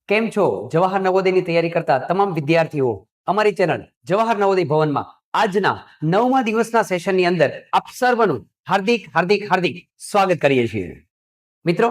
કેમ છો જવાહર નવોદયની તૈયારી કરતા તમામ વિદ્યાર્થીઓ અમારી ચેનલ જવાહર નવોદય ભવનમાં આજના 9મા દિવસના સેશનની અંદર આપ સર્વનું હાર્દિક હાર્દિક હાર્દિક સ્વાગત કરીએ છીએ। મિત્રો,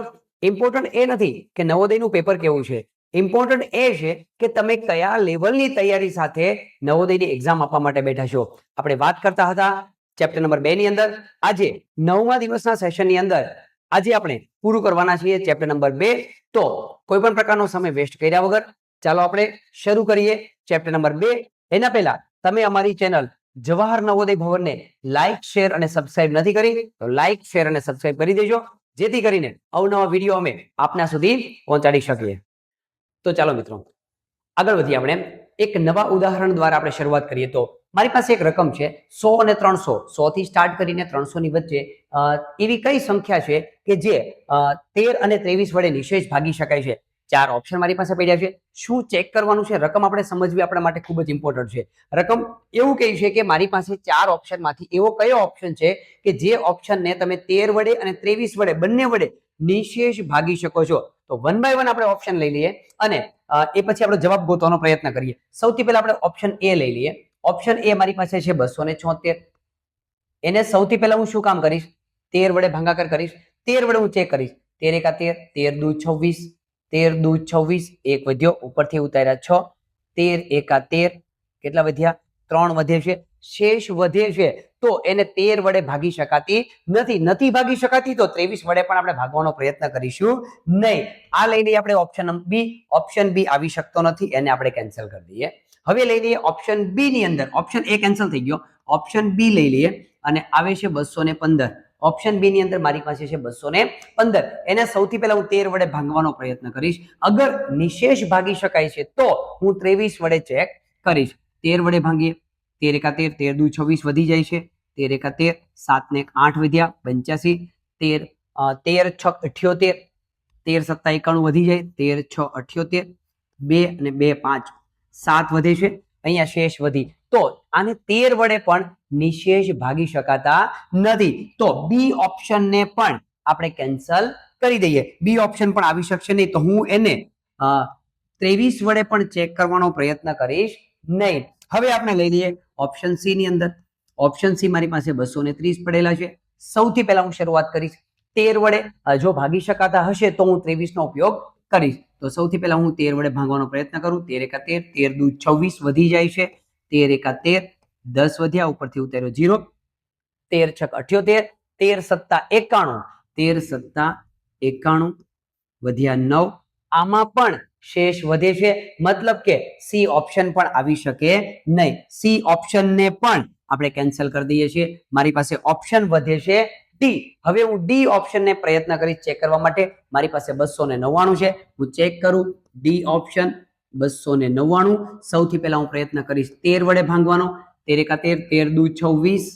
ઇમ્પોર્ટન્ટ એ નથી કે નવોદયનું પેપર કેવું છે, ઇમ્પોર્ટન્ટ એ છે કે તમે કયા લેવલની તૈયારી સાથે નવોદયની એક્ઝામ આપવા માટે બેઠા છો। આપણે વાત કરતા હતા ચેપ્ટર નંબર 2 ની અંદર। આજે 9મા દિવસના સેશનની અંદર આજે આપણે પૂરું કરવાના છીએ ચેપ્ટર નંબર 2। તો કોઈ પણ પ્રકારનો સમય વેસ્ટ કર્યા વગર ચાલો આપણે શરૂ કરીએ ચેપ્ટર નંબર 2। એના પહેલા તમે અમારી ચેનલ જવાહર નવોદય ભવનને લાઈક, શેર અને સબસ્ક્રાઇબ નથી કરી તો લાઈક, શેર અને સબસ્ક્રાઇબ કરી દેજો, જેથી કરીને અવનવા વિડીયો અમે આપના સુધી પહોંચાડી શકીએ। તો ચાલો મિત્રો આગળ વધીએ। આપણે એક નવા ઉદાહરણ દ્વારા આપણે શરૂઆત કરીએ। તો મારી પાસે એક રકમ છે 100 અને 300, 100 થી સ્ટાર્ટ કરીને 300 ની વચ્ચે એવી કઈ સંખ્યા છે કે જે 13 અને 23 વડે નિશેષ ભાગી શકાય છે। ચાર ઓપ્શન મારી પાસે પડ્યા છે। શું ચેક કરવાનું છે? રકમ આપણે સમજવી આપણા માટે ખૂબ જ ઇમ્પોર્ટન્ટ છે। રકમ એવું કહે છે કે મારી પાસે ચાર ઓપ્શનમાંથી એવો કયો ઓપ્શન છે કે જે ઓપ્શનને તમે 13 વડે અને 23 વડે બંને વડે નિશેષ ભાગી શકો છો। તો વન બાય વન આપણે ઓપ્શન લઈ લઈએ અને એ પછી આપણે જવાબ ગોતવાનો પ્રયત્ન કરીએ। સૌથી પહેલા આપણે ઓપ્શન એ લઈ લઈએ। ઓપ્શન એ મારી પાસે છે 276। એને સૌથી પહેલા હું શું કામ કરીશ? 13 વડે ભાગાકાર કરીશ। 13 વડે હું ચેક કરીશ। 13 એકા 13, 13 દુ 26, 13 દુ 26, એક વધ્યો ઉપરથી ઉતાર્યા 6, 13 એકા 13 કેટલા વધ્યા? 3 વધે છે, શેષ વધે છે તો એને 13 વડે ભાગી શકાતી નથી ભાગી શકાતી તો 23 વડે પણ આપણે ભાગવાનો પ્રયત્ન કરીશું નહીં। આ લઈ લઈએ આપણે ઓપ્શન બી। ઓપ્શન બી આવી શકતો નથી, એને આપણે કેન્સલ કરી દઈએ। હવે લઈ લઈએ ઓપ્શન બી ની અંદર, ઓપ્શન એ કેન્સલ થઈ ગયો, ઓપ્શન બી લઈ લઈએ અને આવે છે 215। ઓપ્શન બી ની અંદર મારી પાસે છે 215। એને સૌથી પહેલા હું 13 વડે ભાગવાનો પ્રયત્ન કરીશ। અગર નિશેષ ભાગી શકાય છે તો હું 23 વડે ચેક કરીશ। 13 વડે ભાંગીએ, 13 એકા 13, 13 દુ 26 વધી જાય છે, 13 એકા 13, 7 ને 8 વધ્યા 85, 13 6 78, 13 7 91 વધી જાય, 13 6 78, 2 અને 2 5, 7 વધે છે, અહીંયા શેષ વધી તો આને 13 વડે પણ નિશેષ ભાગી શકાતા નથી તો બી ઓપ્શન ને પણ આપણે કેન્સલ કરી દઈએ। બી ઓપ્શન પણ આવી શકશે નહીં તો હું એને 23 વડે પણ ચેક કરવાનો પ્રયત્ન કરીશ નહીં। હવે આપણે લઈ લઈએ ઓપ્શન સી ની અંદર। ઓપ્શન સી મારી પાસે 230 પડેલા છે। સૌથી પહેલા હું શરૂઆત કરીશ 13 વડે, જો ભાગી શકાતા હશે તો હું 23 નો ઉપયોગ કરીશ। તો સૌથી પહેલા હું 13 વડે ભાગવાનો પ્રયત્ન કરું। 13 એકા 13, 13 દુ 26 વધી જાય છે, 13 એકા 13, 10 વધ્યા ઉપરથી ઉતાર્યો 0, 13 6 78, 13 સત્તા 91, 13 સત્તા 91 વધ્યા 9, આમાં પણ શેષ વધે છે મતલબ કે સી ઓપ્શન પણ આવી શકે નહીં। સી ઓપ્શન ને પણ આપણે કેન્સલ કરી દઈએ છીએ। મારી પાસે ઓપ્શન વધે છે ડી। હવે હું ડી ઓપ્શન ને પ્રયત્ન કરીશ ચેક કરવા માટે। મારી પાસે 299 છે, હું ચેક કરું ડી ઓપ્શન 299। સૌથી પહેલા હું પ્રયત્ન કરીશ 13 વડે ભાંગવાનો। 13 એકા 13, 13 દુ 26,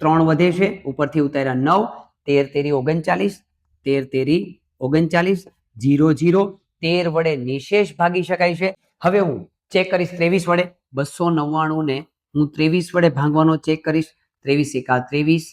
3 વધે છે ઉપરથી ઉતાર્યા 9, 13 તેરી 39, 13 તેરી 39, 0 0, 13 વડે નિશેષ ભાગી શકાય છે। હવે હું ચેક કરીશ 23 વડે। 299 ને હું 23 વડે ભાગવાનો ચેક કરીશ। 23 એકા 23,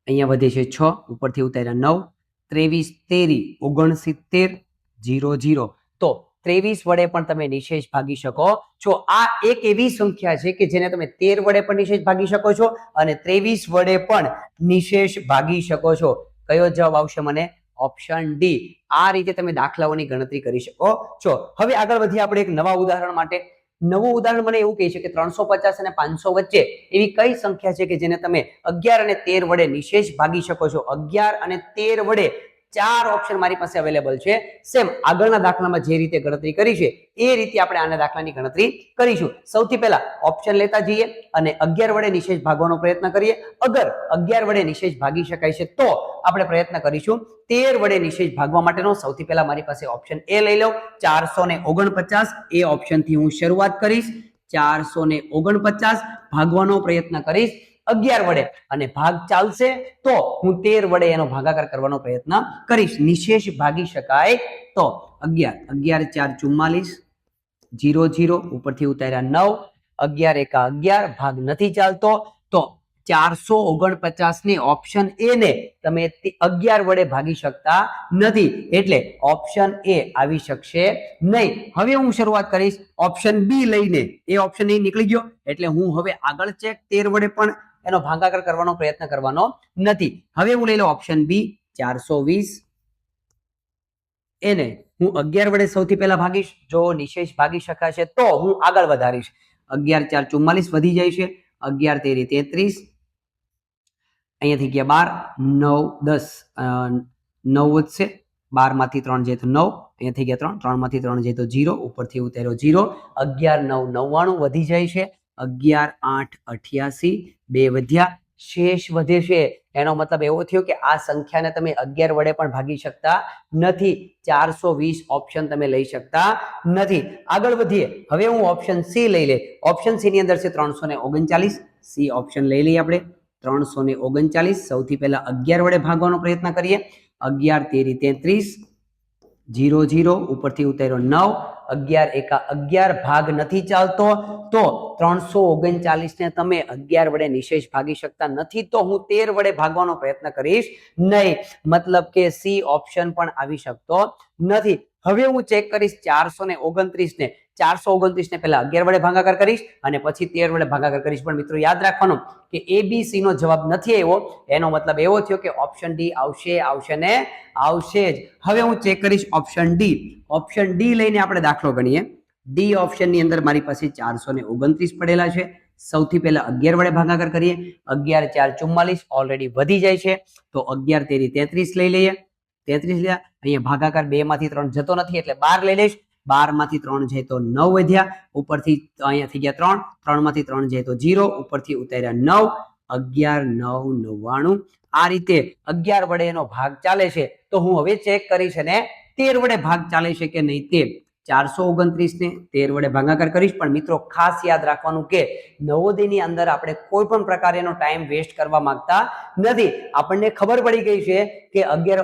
અહીંયા વધે છે 6 ઉપરથી ઉતાર્યા 9, 23 તેરી 69, 0 0 તો 23 વડે પણ તમે નિશેષ ભાગી શકો છો। આ એક એવી સંખ્યા છે કે જેને તમે 13 વડે પણ નિશેષ ભાગી શકો છો અને 23 વડે પણ નિશેષ ભાગી શકો છો। કયો જવાબ આવશે? મને ઓપ્શન ડી। આ રીતે તમે દાખલાઓની ગણતરી કરી શકો છો। હવે આગળ વધીએ આપણે એક નવા ઉદાહરણ માટે। નવું ઉદાહરણ મને એવું કહે છે કે 350 અને 500 વચ્ચે એવી કઈ સંખ્યા છે કે જેને તમે 11 અને 13 વડે નિશેષ ભાગી શકો છો। 11 અને 13 વડે ચાર ઓપ્શન મારી પાસે અવેલેબલ છે। સેમ આગળના દાખલામાં જે રીતે ગણતરી કરી છે એ રીતે આપણે આના દાખલાની ગણતરી કરીશું। સૌથી પહેલા ઓપ્શન લેતા જઈએ અને 11 વડે નિશેષ ભાગવાનો પ્રયત્ન કરીએ। અગર 11 વડે નિશેષ ભાગી શકાય છે તો આપણે પ્રયત્ન કરીશું 13 વડે નિશેષ ભાગવા માટેનો। સૌથી પહેલા મારી પાસે ઓપ્શન એ લઈ લઉં 449, એ ઓપ્શન થી હું શરૂઆત કરીશ। 449 ભાગવાનો પ્રયત્ન કરીશ 11 વડે અને ભાગ ચાલશે તો હું 13 વડે એનો ભાગાકાર કરવાનો પ્રયત્ન કરીશ। નિશેષ ભાગી શકાય તો 11, 11 4 44, 0 0 ઉપરથી ઉતાર્યા 9, 11 એકા 11, ભાગ નથી ચાલતો તો 449 ને ઓપ્શન એ ને તમે 11 વડે ભાગી શકતા નથી, એટલે ઓપ્શન એ આવી શકશે નહીં. હવે હું શરૂઆત કરીશ ઓપ્શન બી લઈને. એ ઓપ્શન એ નીકળી ગયો એટલે હું હવે આગળ ચેક 13 વડે પણ એનો ભાગાકાર કરવાનો પ્રયત્ન કરવાનો નથી. હવે હું લઈ લઉં ઓપ્શન બી 420. એને હું 11 વડે સૌથી પહેલા ભાગીશ. જો નિશેષ ભાગી શકાશે તો હું આગળ વધારીશ. 11 4 44 વધી જાય છે. 11 તેરી 33, અહીંયા થઈ ગયા 12, 9 10 9 વધશે. 12 માંથી 3 જાય તો 9, અહીંયા થઈ ગયા 3, 3 માંથી 3 જાય તો 0, ઉપરથી ઉતાર્યો 0. 11 9 99 વધી જાય છે. 11 8 88, 2 વધ્યા, શેષ વધે છે. એનો મતલબ એવો થયો કે આ સંખ્યાને તમે 11 વડે પણ ભાગી શકતા નથી. 420 ઓપ્શન તમે લઈ શકતા નથી. આગળ વધીએ. હવે હું ઓપ્શન સી લઈ લે. ઓપ્શન સી ની અંદર છે 339. સી ઓપ્શન લઈ લઈએ આપણે. 339 સૌથી પહેલા 11 વડે ભાગવાનો પ્રયત્ન કરીએ. 11 તેરી 33, 0 0, ઉપરથી ઉતાર્યો 9. 11 એકા 11, ભાગ નથી ચાલતો તો 339 ને તમે 11 વડે નિશેષ ભાગી શકતા નથી, તો હું 13 વડે ભાગવાનો પ્રયત્ન કરીશ નહીં. મતલબ કે સી ઓપ્શન પણ આવી શકતો નથી. હવે હું ચેક કરીશ 429 ને. 429 ને પહેલા 11 વડે ભાગાકાર કરીશ અને પછી 13 વડે ભાગાકાર કરીશ. પણ મિત્રો યાદ રાખવાનું કે ABC નો જવાબ નથી આવ્યો, એનો મતલબ એવો થયો કે ઓપ્શન ડી આવશે ને આવશે જ. હવે હું ચેક કરીશ ઓપ્શન ડી. ઓપ્શન ડી લઈને આપણે દાખલો ગણીએ. ડી ઓપ્શન ની અંદર મારી પાસે 429 પડેલા છે. સૌથી પહેલા 11 વડે ભાગાકાર કરીએ. 11 4 44 ઓલરેડી વધી જાય છે, તો 11 તેરી 33 લઈ લઈએ. 33 લ્યા, અહીંયા ભાગાકાર 2 માંથી 3 જતો નથી એટલે 12 લઈ લઈશ. 12 માંથી 3 જાય તો 9 વધ્યા, ઉપરથી અહીંયા થઈ ગયા 3, 3 માંથી 3 જાય તો 0, ઉપરથી ઉતાર્યા 9. 11 9 99. આ રીતે 11 વડે એનો ભાગ ચાલે છે. તો હું હવે ચેક કરીશ અને 13 વડે ભાગ ચાલે છે કે નહીં તે. 429 ને 13 વડે ભાગાકાર કરીશ. પણ મિત્રો ખાસ યાદ રાખવાનું કે નવોદયની અંદર આપણે કોઈ પણ પ્રકારનો ટાઈમ વેસ્ટ કરવા માંગતા નથી. આપણને ખબર પડી ગઈ છે કે 11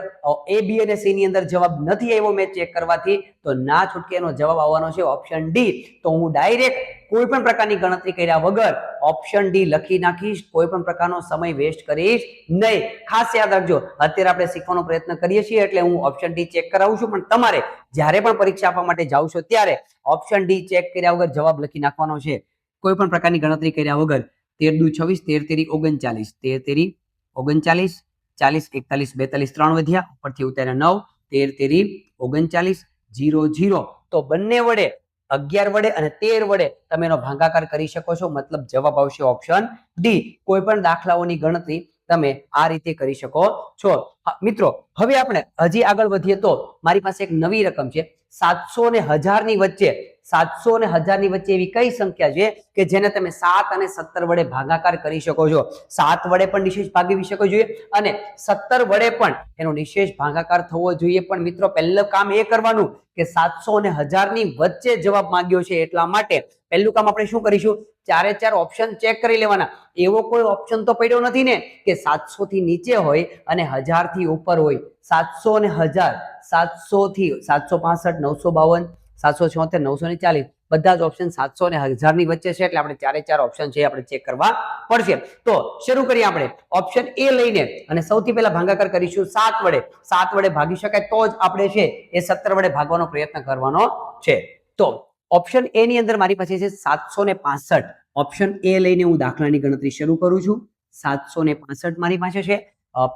એ બી અને સી ની અંદર જવાબ નથી આવ્યો મેં ચેક કરવાથી, તો ના છૂટકે એનો જવાબ આવવાનો છે ઓપ્શન ડી. તો હું ડાયરેક્ટ કોઈ પણ પ્રકારની ગણતરી કર્યા વગર ઓપ્શન ડી લખી નાખીશ. કોઈ પણ પ્રકારનો સમય વેસ્ટ કરીશ નહીં. ખાસ યાદ રાખજો, અત્યારે આપણે શીખવાનો પ્રયત્ન કરીએ છીએ એટલે હું ઓપ્શન ડી ચેક કરાવું છું, પણ તમારે જ્યારે પણ પરીક્ષા આપવા માટે જાવ છો ત્યારે ઓપ્શન ડી ચેક કર્યા વગર જવાબ લખી નાખવાનો છે. કોઈ પણ પ્રકારની ગણતરી કર્યા વગર. 13 દુ 26, 13 તેરી 39, 13 તેરી 39, 40 41 42 3 વધ્યા, ઉપરથી ઉતાર્યા 9. 13 તેરી 39, 0 0. તો બંને વડે 11 વડે અને 13 વડે તમે એનો ભાગાકાર કરી શકો છો. મતલબ જવાબ આવશે ઓપ્શન ડી. કોઈ પણ દાખલાઓની ગણતરી તમે આ રીતે કરી શકો છો. મિત્રો હવે આપણે હજી આગળ વધીએ તો મારી પાસે એક નવી રકમ છે 700 ને 1000 ની વચ્ચે. 700 ને 1000 ની વચ્ચે એવી કઈ સંખ્યા છે કે જેને તમે 7 અને 17 વડે ભાગાકાર કરી શકો છો. 7 વડે પણ નિશેષ ભાગી શકો જોઈએ અને 17 વડે પણ એનો નિશેષ ભાગાકાર થવો જોઈએ. પણ મિત્રો પહેલું કામ એ કરવાનું કે 700 અને 1000 ની વચ્ચે જવાબ માંગ્યો છે, એટલા માટે પહેલું કામ આપણે શું કરીશું, 4 4 ઓપ્શન ચેક કરી લેવાના. એવો કોઈ ઓપ્શન તો પડ્યો નથી ને કે 700 થી નીચે હોય અને 1000 થી ઉપર હોય. 700 અને 1000, 700 થી 765, 952, 776, 940 બધા જ ઓપ્શન 700 અને 1000 ની વચ્ચે છે, એટલે આપણે 4 4 ઓપ્શન છે આપણે ચેક કરવા પડશે. તો શરૂ કરીએ આપણે ઓપ્શન એ લઈને અને સૌથી પહેલા ભાગાકાર કરીશું 7 વડે. 7 વડે ભાગી શકાય તો જ આપણે છે એ 17 વડે ભાગવાનો પ્રયત્ન કરવાનો છે. તો ઓપ્શન એ ની અંદર મારી પાસે છે 765. ઓપ્શન એ લઈને હું દાખલાની ગણતરી શરૂ કરું છું. 765 મારી પાસે છે.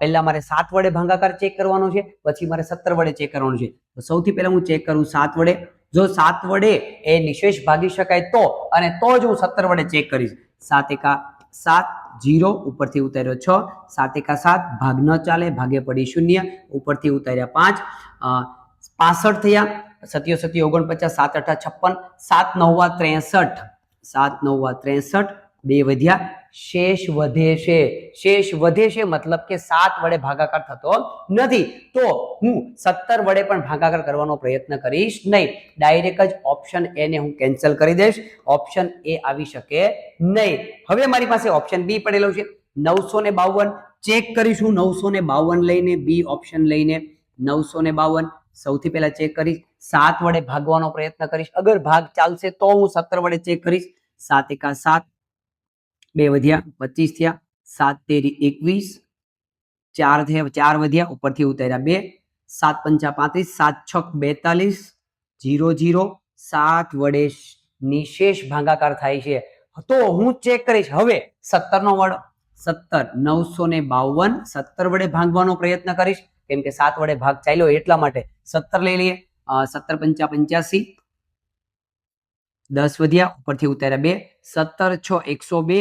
પહેલા મારે 7 વડે ભાગાકાર ચેક કરવાનો છે, પછી મારે 17 વડે ચેક કરવાનું છે. તો સૌથી પહેલા હું ચેક કરું 7 વડે. જો 7 વડે એ નિશેષ ભાગી શકાય તો, અને તો જ હું 17 વડે ચેક કરીશ. 7 એકા 7, 0, ઉપરથી ઉતાર્યો 6. 7 એકા 7, ભાગ ન ચાલે, ભાગે પડી 0, ઉપરથી ઉતાર્યા 5. 65 થયા. 7 7 49, 7 8 56, 7 9 63, 7 9 63, 2 વધ્યા, શેષ વધે છે. શેષ વધે છે મતલબ કે 7 વડે ભાગાકાર થતો નથી, તો હું 17 વડે પણ ભાગાકાર કરવાનો પ્રયત્ન કરીશ નહીં. ડાયરેક્ટ જ ઓપ્શન એ ને હું કેન્સલ કરી દઈશ. ઓપ્શન એ આવી શકે નહીં. હવે મારી પાસે ઓપ્શન બી પડેલો છે 952. ચેક કરીશું 952 લઈને, બી ઓપ્શન લઈને 952 સૌથી પહેલા ચેક કરીશ. 7 વડે ભાગવાનો પ્રયત્ન કરીશ. અગર ભાગ ચાલશે તો હું 17 વડે ચેક કરીશ. 7 એકા 7, 2 વધ્યા, 25 થયા, 7 તેરી 21, 4 થયા, 4 વધ્યા, ઉપરથી ઉતાર્યા 2, 7 પંચા 35, 7 છક 42, 0 0, 7 વડે નિશેષ ભાગાકાર થાય છે. તો હું ચેક કરીશ હવે 17 નો વર્ગ 17 952, 17 વડે ભાગવાનો પ્રયત્ન કરીશ કેમ કે 7 વડે ભાગ ચાલ્યો એટલા માટે 17 લઈ લઈએ. 17 પંચા 85, 10 વધ્યા, ઉપરથી ઉતાર્યા 2, 17 6 102,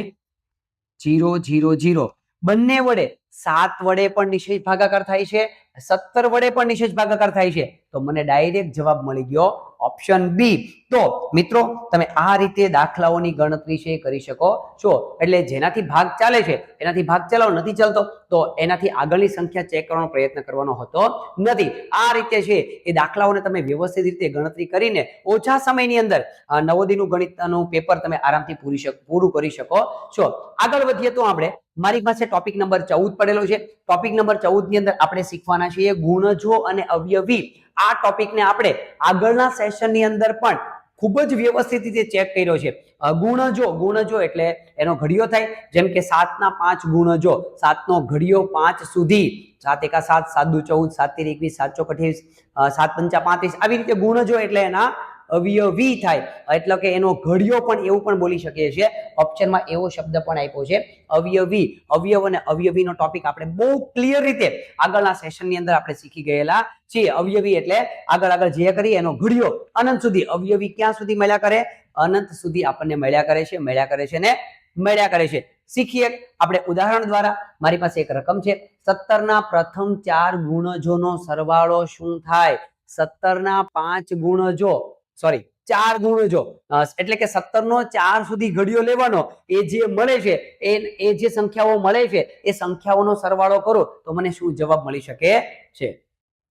0 0 0. બંને વડે 7 વડે પણ નિશેષ ભાગાકાર થાય છે, 17 વડે પણ નિશેષ ભાગાકાર થાય છે. તો મને ડાયરેક્ટ જવાબ મળી ગયો ઓપ્શન બી. તો મિત્રો તમે આ રીતે દાખલાઓની ગણતરી છે કરી શકો છો. એટલે જેનાથી ભાગ ચાલે છે એનાથી ભાગ ચલાવો, નથી ચાલતો તો એનાથી આગળની સંખ્યા ચેક કરવાનો પ્રયત્ન કરવાનો હોતો નથી. આ રીતે છે એ દાખલાઓને તમે વ્યવસ્થિત રીતે ગણતરી કરીને ઓછા સમયની અંદર નવોદયનું ગણિતનું પેપર તમે આરામથી પૂરું કરી શકો છો. આગળ વધીએ તો આપણે મારી પાસે ટોપિક નંબર 14 પડેલો છે. ટોપિક નંબર 14 ની અંદર આપણે શીખવાના છીએ ગુણજો અને અવયવી. આ ટોપિકને આપણે આગળના સેશનની અંદર પણ ખૂબ જ વ્યવસ્થિત રીતે ચેક કર્યો છે. ગુણજો એટલે એનો ઘડિયો થાય, જેમ કે 7 ના 5 ગુણજો, 7 નો ઘડિયો 5 સુધી, 7 એકા 7, 7 દુ 14, 7 તેરી 21, 7 ચોક 28, 7 પંચા 35, આવી રીતે ગુણજો એટલે એના અવયવી થાય. એટલે કે એનો ઘડિયો પણ એવું પણ બોલી શકીએ છીએ. ઓપ્શનમાં એવો શબ્દ પણ આપ્યો છે અવયવી. અવયવ અને અવયવીનો ટોપિક આપણે બહુ ક્લિયર રીતે આગળના સેશનની અંદર આપણે શીખી ગયેલા છીએ. અવયવી એટલે આગળ જે કરીએ એનો ઘડિયો અનંત સુધી. અવયવી ક્યાં સુધી મળ્યા કરે? અનંત સુધી આપણને મળ્યા કરે છે ને મળ્યા કરે છે. શીખીએ આપણે ઉદાહરણ દ્વારા. મારી પાસે એક રકમ છે, 17 ના પ્રથમ 4 ગુણજોનો સરવાળો શું થાય? 17 ના 5 ગુણજો, સોરી 4 ગુણજો, એટલે કે 17 નો 4 સુધી ઘડિયો લેવાનો. એ જે મળે છે એ જે સંખ્યાઓ મળે છે એ સંખ્યાઓનો સરવાળો કરો તો મને શું જવાબ મળી શકે છે?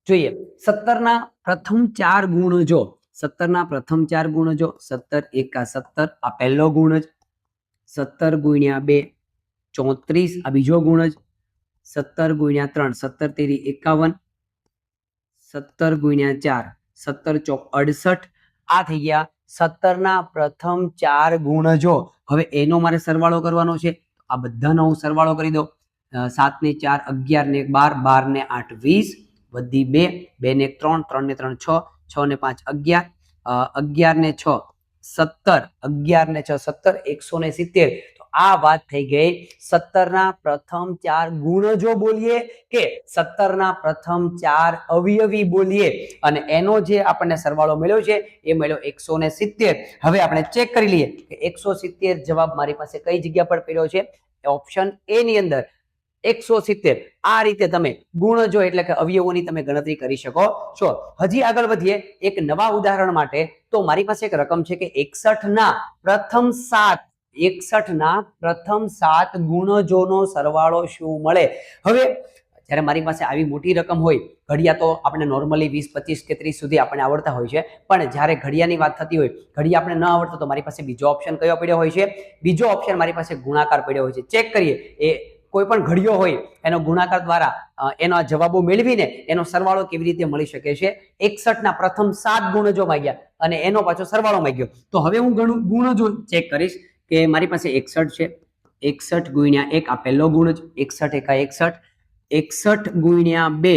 જોઈએ 17 ના પ્રથમ 4 ગુણજો. 17 ના પ્રથમ 4 ગુણજો. 17 એકા 17 આ પહેલો ગુણજ, 17 ગુણ્યા 2 34 આ બીજો ગુણજ, 17 ગુણ્યા 3 17 તેરી 51, 17 ગુણ્યા 4 17 ચોક 68. આ થઈ ગયા 17 ના પ્રથમ 4 ગુણજો. હવે એનો મારે સરવાળો કરવાનો છે. આ બધાનો હું સરવાળો કરી દઉં. 7 ને 4 11 ને 12, 12 ને 8 20, વધી 2, 2 ને 3, 3 ને 3 6, 6 ને 5 11, 11 ને 6 17, 11 ને 6 17, 170. તો આ વાત થઈ ગઈ 17 ના પ્રથમ 4 ગુણજો બોલીએ કે 17 ના પ્રથમ 4 અવયવી બોલીએ, અને એનો જે આપણને સરવાળો મળ્યો છે એ મળ્યો 170. હવે આપણે ચેક કરી લઈએ કે 170 જવાબ મારી પાસે કઈ જગ્યા પર પડ્યો છે? ઓપ્શન એ ની અંદર 170. આ રીતે તમે ગુણજો એટલે કે અવયવોની તમે ગણતરી કરી શકો છો. હજી આગળ વધીએ એક નવા ઉદાહરણ માટે. તો મારી પાસે એક રકમ છે કે 61 ના પ્રથમ 7, 61 ના પ્રથમ 7 ગુણજોનો સરવાળો શું મળે? હવે જ્યારે મારી પાસે આવી મોટી રકમ હોય, ઘડિયા તો આપણે નોર્મલી 20 25 કે 30 સુધી આપણે આવડતા હોય છે, પણ જ્યારે ઘડિયાની વાત થતી હોય, ઘડિયા આપણે ન આવડતો તો મારી પાસે બીજો ઓપ્શન કયો પડ્યો હોય છે? બીજો ઓપ્શન મારી પાસે ગુણાકાર પડ્યો હોય છે. ચેક કરીએ એ કોઈ પણ ઘડિયો હોય એનો ગુણાકાર દ્વારા એના જવાબો મેળવીને એનો સરવાળો કેવી રીતે મળી શકે છે? 61 ના પ્રથમ 7 ગુણજો માંગ્યા અને એનો પાછો સરવાળો માંગ્યો. તો હવે હું ગુણજો ચેક કરીશ કે મારી પાસે 61 છે. 61 ગુણ્યા 1 આ પહેલો ગુણજ, 61 એકા 61, 61 ગુણ્યા 2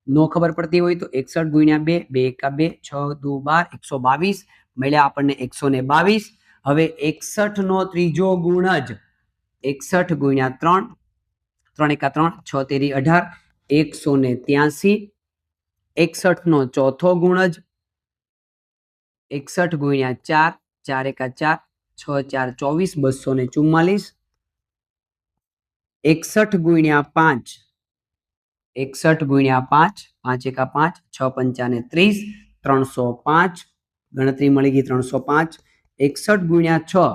નો ખબર પડતી હોય તો 61 ગુણ્યા 2, 2 એકા 2, 6 દુ 12, 122 મળ્યા આપણને 122. હવે 61 નો ત્રીજો ગુણજ 61 ગુણ્યા 3, 3 એકા 3, 6 તેરી 18, 183. 61 નો ચોથો ગુણજ 61 ગુણ્યા 4, 4 એકા 4, 6 4 24, 244. 61 ગુણ્યા 5, 61 ગુણ્યા 5, 5 એકા 5, 6 પંચા ને 30, 305. ગણતરી મળી ગઈ 305. 61 ગુણ્યા 6,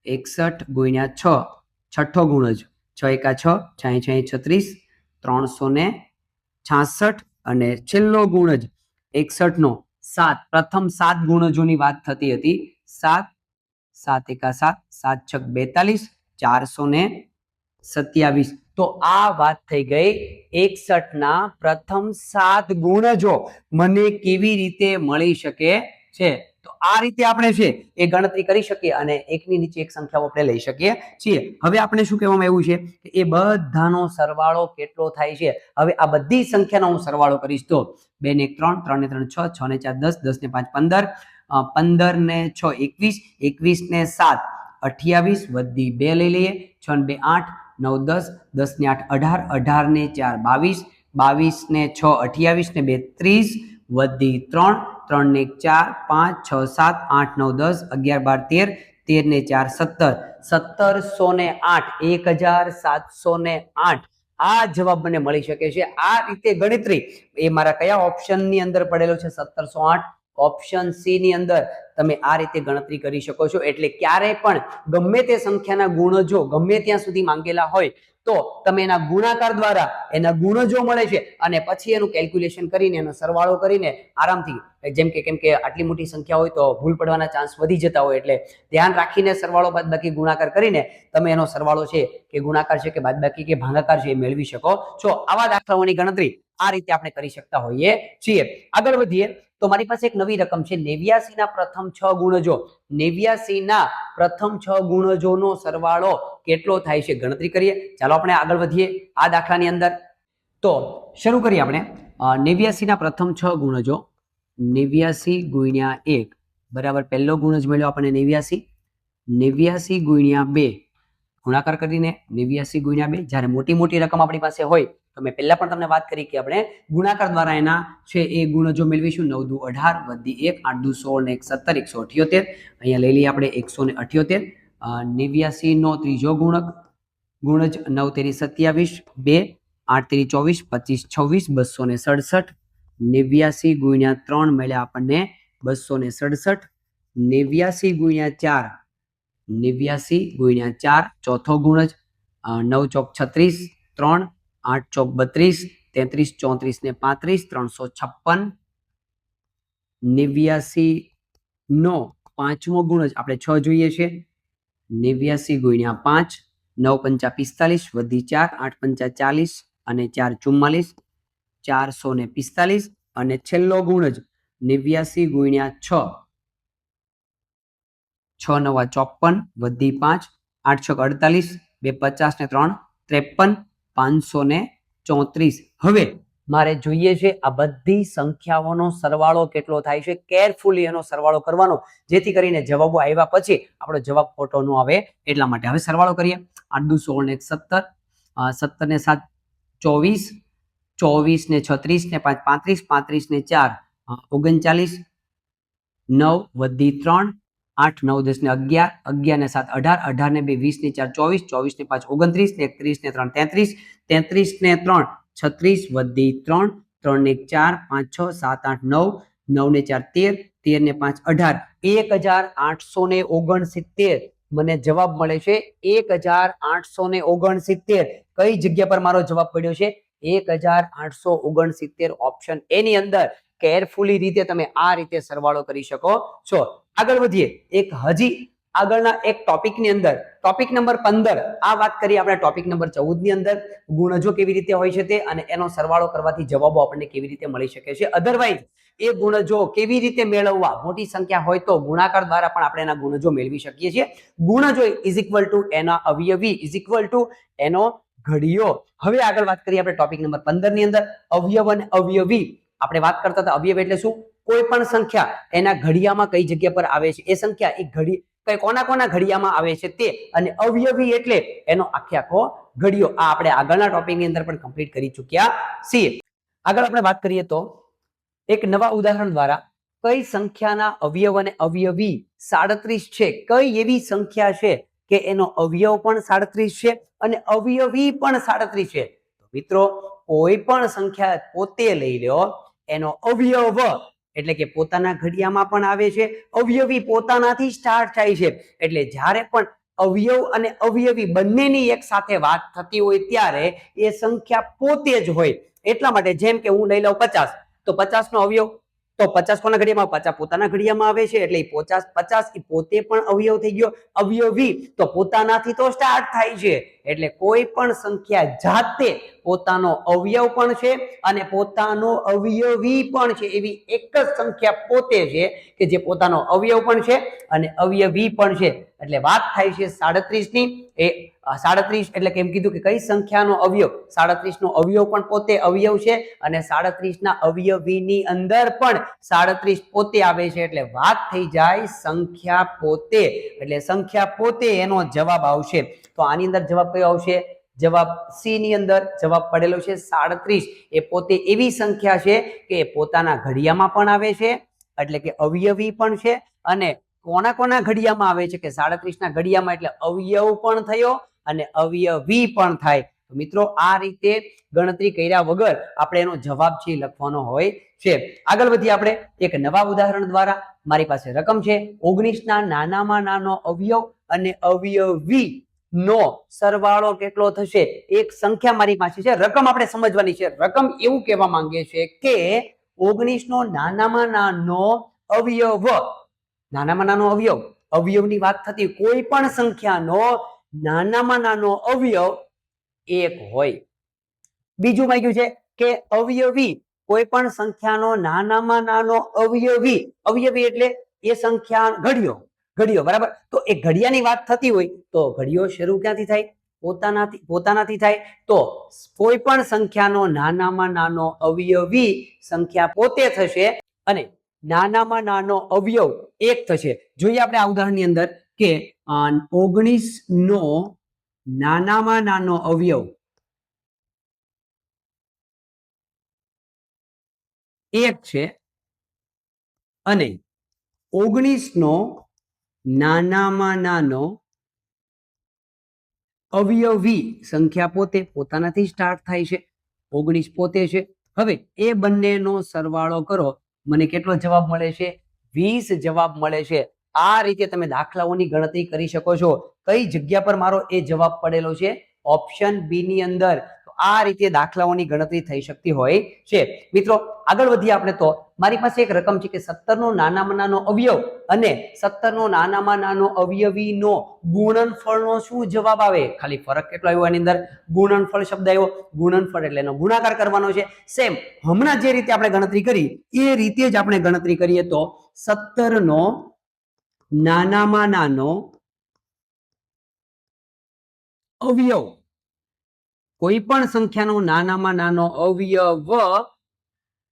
61 ગુણ્યા 6 છઠ્ઠો ગુણજ, 6 એકા 6, 6 36, 366. અને છેલ્લો ગુણજ 61 નો 7, પ્રથમ 7 ગુણજોની વાત થતી હતી. 7, 7 એકા 7, 7 છક 42, 427. તો આ વાત થઈ ગઈ 61 ના પ્રથમ 7 ગુણજો મને કેવી રીતે મળી શકે છે? તો આ રીતે આપણે છે એ ગણતરી કરી શકીએ અને એકની નીચે એક સંખ્યાઓ આપણે લઈ શકીએ છીએ. હવે આપણે શું કહેવામાં આવ્યું છે કે એ બધાનો સરવાળો કેટલો થાય છે. હવે આ બધી સંખ્યાનો હું સરવાળો કરીશ તો 2 ને 1 3, 3 ને 3 6, 6 ને 4 10, 10 ને 5 15, 15 ને 6 21, 21 ને 7 28 વધી 2 લઈ લઈએ, 6 ને 2 8, 9 10, 10 ને 8 18, 18 ને 4 22, 22 ને 6 28 ને 2 30 વધી 3, 3 ને 4 5 6 7 8 9 10 11 12 13, 13 ને 4 17, 1708 1708 આ જવાબ મને મળી શકે છે. આ રીતે ગણતરી એ મારા કયા ઓપ્શન ની અંદર પડેલો છે? 1708 ઓપ્શન સી ની અંદર તમે આ રીતે ગણતરી કરી શકો છો. એટલે ક્યારે પણ ગમે તે સંખ્યાના ગુણજો ગમે ત્યાં સુધી માંગેલા હોય તો તમે એના ગુણાકાર દ્વારા એના ગુણજો મળે છે અને પછી એનું કેલ્ક્યુલેશન કરીને એનો સરવાળો કરીને આરામથી, જેમ કે આટલી મોટી સંખ્યા હોય તો ભૂલ પડવાના ચાન્સ વધી જતા હોય, એટલે ધ્યાન રાખીને સરવાળો બાદબાકી ગુણાકાર કરીને તમે એનો સરવાળો છે કે ગુણાકાર છે કે બાદબાકી કે ભાગાકાર છે એ મેળવી શકો છો. આવા દાખલાઓની ગણતરી આ રીતે આપણે કરી શકતા હોઈએ છીએ. આગળ વધીએ તો મારી પાસે એક નવી રકમ છે 89 ના પ્રથમ 6 ગુણજો. 89 ના પ્રથમ 6 ગુણજોનો સરવાળો કેટલો થાય છે ગણતરી કરીએ. ચાલો આપણે આગળ વધીએ આ દાખલાની અંદર. તો શરૂ કરીએ આપણે. 89 ના પ્રથમ 6 ગુણજો 89 ગુણ્યા 1 બરાબર પહેલો ગુણજ મળ્યો આપણને 89, 89 ગુણ્યા 2 ગુણાકાર કરીને 89 ગુણ્યા 2. જ્યારે મોટી રકમ આપણી પાસે હોય તો મેં પહેલા પણ તમને વાત કરી કે આપણે ગુણાકાર દ્વારા એના છે એ ગુણજો મેળવીશું. 9 દુ 18 વધી 1 8 દુ 16 ને 1 17 178. અહીંયા લઈ લઈએ આપણે 178. 89 નો ત્રીજો ગુણજ 9 તેરી 27 2 8 તેરી 24 25 26 267. 89 ગુણ્યા 3 મળ્યા આપણને 267. 89 ગુણ્યા 4 89 ગુણ્યા 4 ચોથો ગુણજ 9 ચોક 36 3 8 ચોક 32 33 34 ને 35 356. 89 નો પાંચમો ગુણજ આપણે 6 જોઈએ છે. 89 ગુણ્યા 5 9 પંચા 45 વધી 4 8 પંચા 40 અને 4 44 445. અને છેલ્લો ગુણજ 89 ગુણ્યા 6 6 નવા 54 વધી 5 8 છ 48 2 50 ને 3 53 534. હવે મારે જોઈએ છે આ બધી સંખ્યાઓનો સરવાળો કેટલો થાય છે. કેરફુલી એનો સરવાળો કરવાનો જેથી કરીને જવાબો આવ્યા પછી આપણો જવાબ ખોટો ન આવે એટલા માટે. હવે સરવાળો કરીએ. 8 દુ 16 ને 17 17 ને 7 24 24 ને 36 ને 5 35 35 ને 4 39 9 વધી 3 8 9 10 ને 11 11 ને 7 18 18 ને 2 20 ને 4 24 24 ને 5 29 ને 31 ને 3 33 33 ને 3 36 વધી 3 3 ને 4 5 6 7 8 9 9 ને 4 13 13 ને 5 18 1869 મને જવાબ મળે છે. 1869 કઈ જગ્યા પર મારો જવાબ પડ્યો છે? 1869 ઓપ્શન એ ની અંદર. કેરફુલી રીતે તમે આ રીતે સરવાળો કરી શકો છો. આગળ વધીએ હજી આગળના એક ટોપિકની અંદર ટોપિક નંબર 15 આ વાત કરીએ આપણે. ટોપિક નંબર 14 ની અંદર ગુણજો કેવી રીતે હોય છે તે અને એનો સરવાળો કરવાથી જવાબો આપણને કેવી રીતે મળી શકે છે. અધરવાઇઝ એ ગુણજો કેવી રીતે મેળવવા, મોટી સંખ્યા હોય તો ગુણાકાર દ્વારા પણ આપણે એના ગુણજો મેળવી શકીએ છીએ. ગુણજો ઇઝ ઇક્વલ ટુ એના અવયવી ઇઝ ઇક્વલ ટુ એનો ઘડિયો. હવે આગળ વાત કરીએ આપણે ટોપિક નંબર 15 ની અંદર અવયવ અને અવયવી. આપણે વાત કરતા હતા અવયવ એટલે શું? કોઈ પણ સંખ્યા એના ઘડિયામાં કઈ જગ્યા પર આવે છે એ સંખ્યા એ ઘડી કોના ઘડિયામાં આવે છે તે, અને અવયવી એટલે એનો આખો ઘડિયો. આ આપણે આગળના ટોપિકની અંદર પણ કમ્પ્લીટ કરી ચૂક્યા છીએ. આગળ આપણે વાત કરીએ તો એક નવા ઉદાહરણ દ્વારા કઈ સંખ્યાના અવયવ અને અવયવી 37 છે. કઈ એવી સંખ્યા છે કે એનો અવયવ પણ 37 છે અને અવયવી પણ 37 છે? તો મિત્રો કોઈ પણ સંખ્યા પોતે લઈ લો, એનો અવયવ એટલે કે પોતાના ઘડિયામાં પણ આવે છે, અવયવી પોતાનાથી સ્ટાર્ટ થાય છે. એટલે જ્યારે પણ અવયવ અને અવયવી બંનેની એક સાથે વાત થતી હોય ત્યારે એ સંખ્યા પોતે જ હોય. એટલા માટે જેમ કે હું લઈ લઉં 50 તો 50 નો અવયવ તો 50 કોના ઘડિયામાં 50 પોતાના ઘડિયામાં આવે છે એટલે 50 એ પોતે પણ અવયવ થઈ ગયો અવયવી તો પોતાનાથી તો સ્ટાર્ટ થાય છે એટલે કોઈ પણ સંખ્યા જાતે પોતાનો અવયવ પણ છે અને પોતાનો અવયવી પણ છે એવી એક જ સંખ્યા પોતે છે કે જે પોતાનો અવયવ પણ છે અને અવયવી પણ છે એટલે વાત થાય છે 37 ની એ 37 એટલે કેમ કીધું કે કઈ સંખ્યાનો અવયવ 37 નો અવયવ પણ પોતે અવયવ છે અને 37 ના અવયવીની અંદર પણ 37 પોતે આવે છે એટલે વાત થઈ જાય સંખ્યા પોતે એટલે સંખ્યા પોતે એનો જવાબ આવશે તો આની અંદર જવાબ કયો આવશે જવાબ સી ની અંદર જવાબ પડેલો છે 37 એ પોતે એવી સંખ્યા છે કે પોતાના ઘડિયામાં પણ આવે છે એટલે કે અવયવી પણ છે અને કોના કોના ઘડિયામાં આવે છે કે 37 ના ઘડિયામાં એટલે અવયવ પણ થયો અને અવયવી પણ થાય મિત્રો આ રીતે ગણતરી કર્યા વગર આપણે એનો જવાબ છે લખવાનો હોય છે આગળ વધીએ આપણે એક નવા ઉદાહરણ દ્વારા મારી પાસે રકમ છે 19 ના નાનામાં નાનો અવયવ અને અવયવી નો સરવાળો કેટલો થશે એક સંખ્યા મારી પાસે છે રકમ આપણે સમજવાની છે રકમ એવું કહેવા માંગે છે કે 19 નો નાનામાં નાનો અવયવ નાનામાં નાનો અવયવ અવયવની વાત થતી કોઈ પણ સંખ્યાનો નાનામાં નાનો અવયવ એક હોય બીજું માંગ્યું છે કે અવયવી કોઈ પણ સંખ્યાનો નાનામાં નાનો અવયવી એટલે એ સંખ્યા ઘડિયો બરાબર તો એ ઘડિયાની વાત થતી હોય તો ઘડિયો શરૂ ક્યાંથી થાય પોતાનાથી થાય તો કોઈ પણ સંખ્યાનો નાનામાં નાનો અવયવી સંખ્યા પોતે થશે અને નાનામાં નાનો અવયવ એક થશે જોઈએ આપણે આ ઉદાહરણની અંદર કે 19 નો નાનામાં નાનો અવયવ એક છે અને 19 નો નાનામાં નાનો અવયવી સંખ્યા પોતાનાથી સ્ટાર્ટ થાય છે 19 પોતે છે હવે એ બંનેનો સરવાળો કરો મને કેટલો જવાબ મળે છે 20 જવાબ મળે છે આ રીતે તમે દાખલાઓની ગણતરી કરી શકો છો કઈ જગ્યા પર મારો એ જવાબ પડેલો છે ઓપ્શન બી ની અંદર આ રીતે દાખલાઓની ગણતરી થઈ શકતી હોય છે મિત્રો આગળ વધીએ આપણે તો મારી પાસે એક રકમ છે કે 17 નો નાનામાં નાનો અવયવ અને 17 નો નાનામાં નાનો અવયવીનો ગુણનફળનો શું જવાબ આવે ખાલી ફરક કેટલો આવ્યો એની અંદર ગુણનફળ શબ્દ આવ્યો ગુણનફળ એટલે એનો ગુણાકાર કરવાનો છે સેમ હમણાં જે રીતે આપણે ગણતરી કરી એ રીતે જ આપણે ગણતરી કરીએ તો 17 નો નાનામાં નાનો અવયવ કોઈ પણ સંખ્યાનો નાનામાં નાનો અવયવ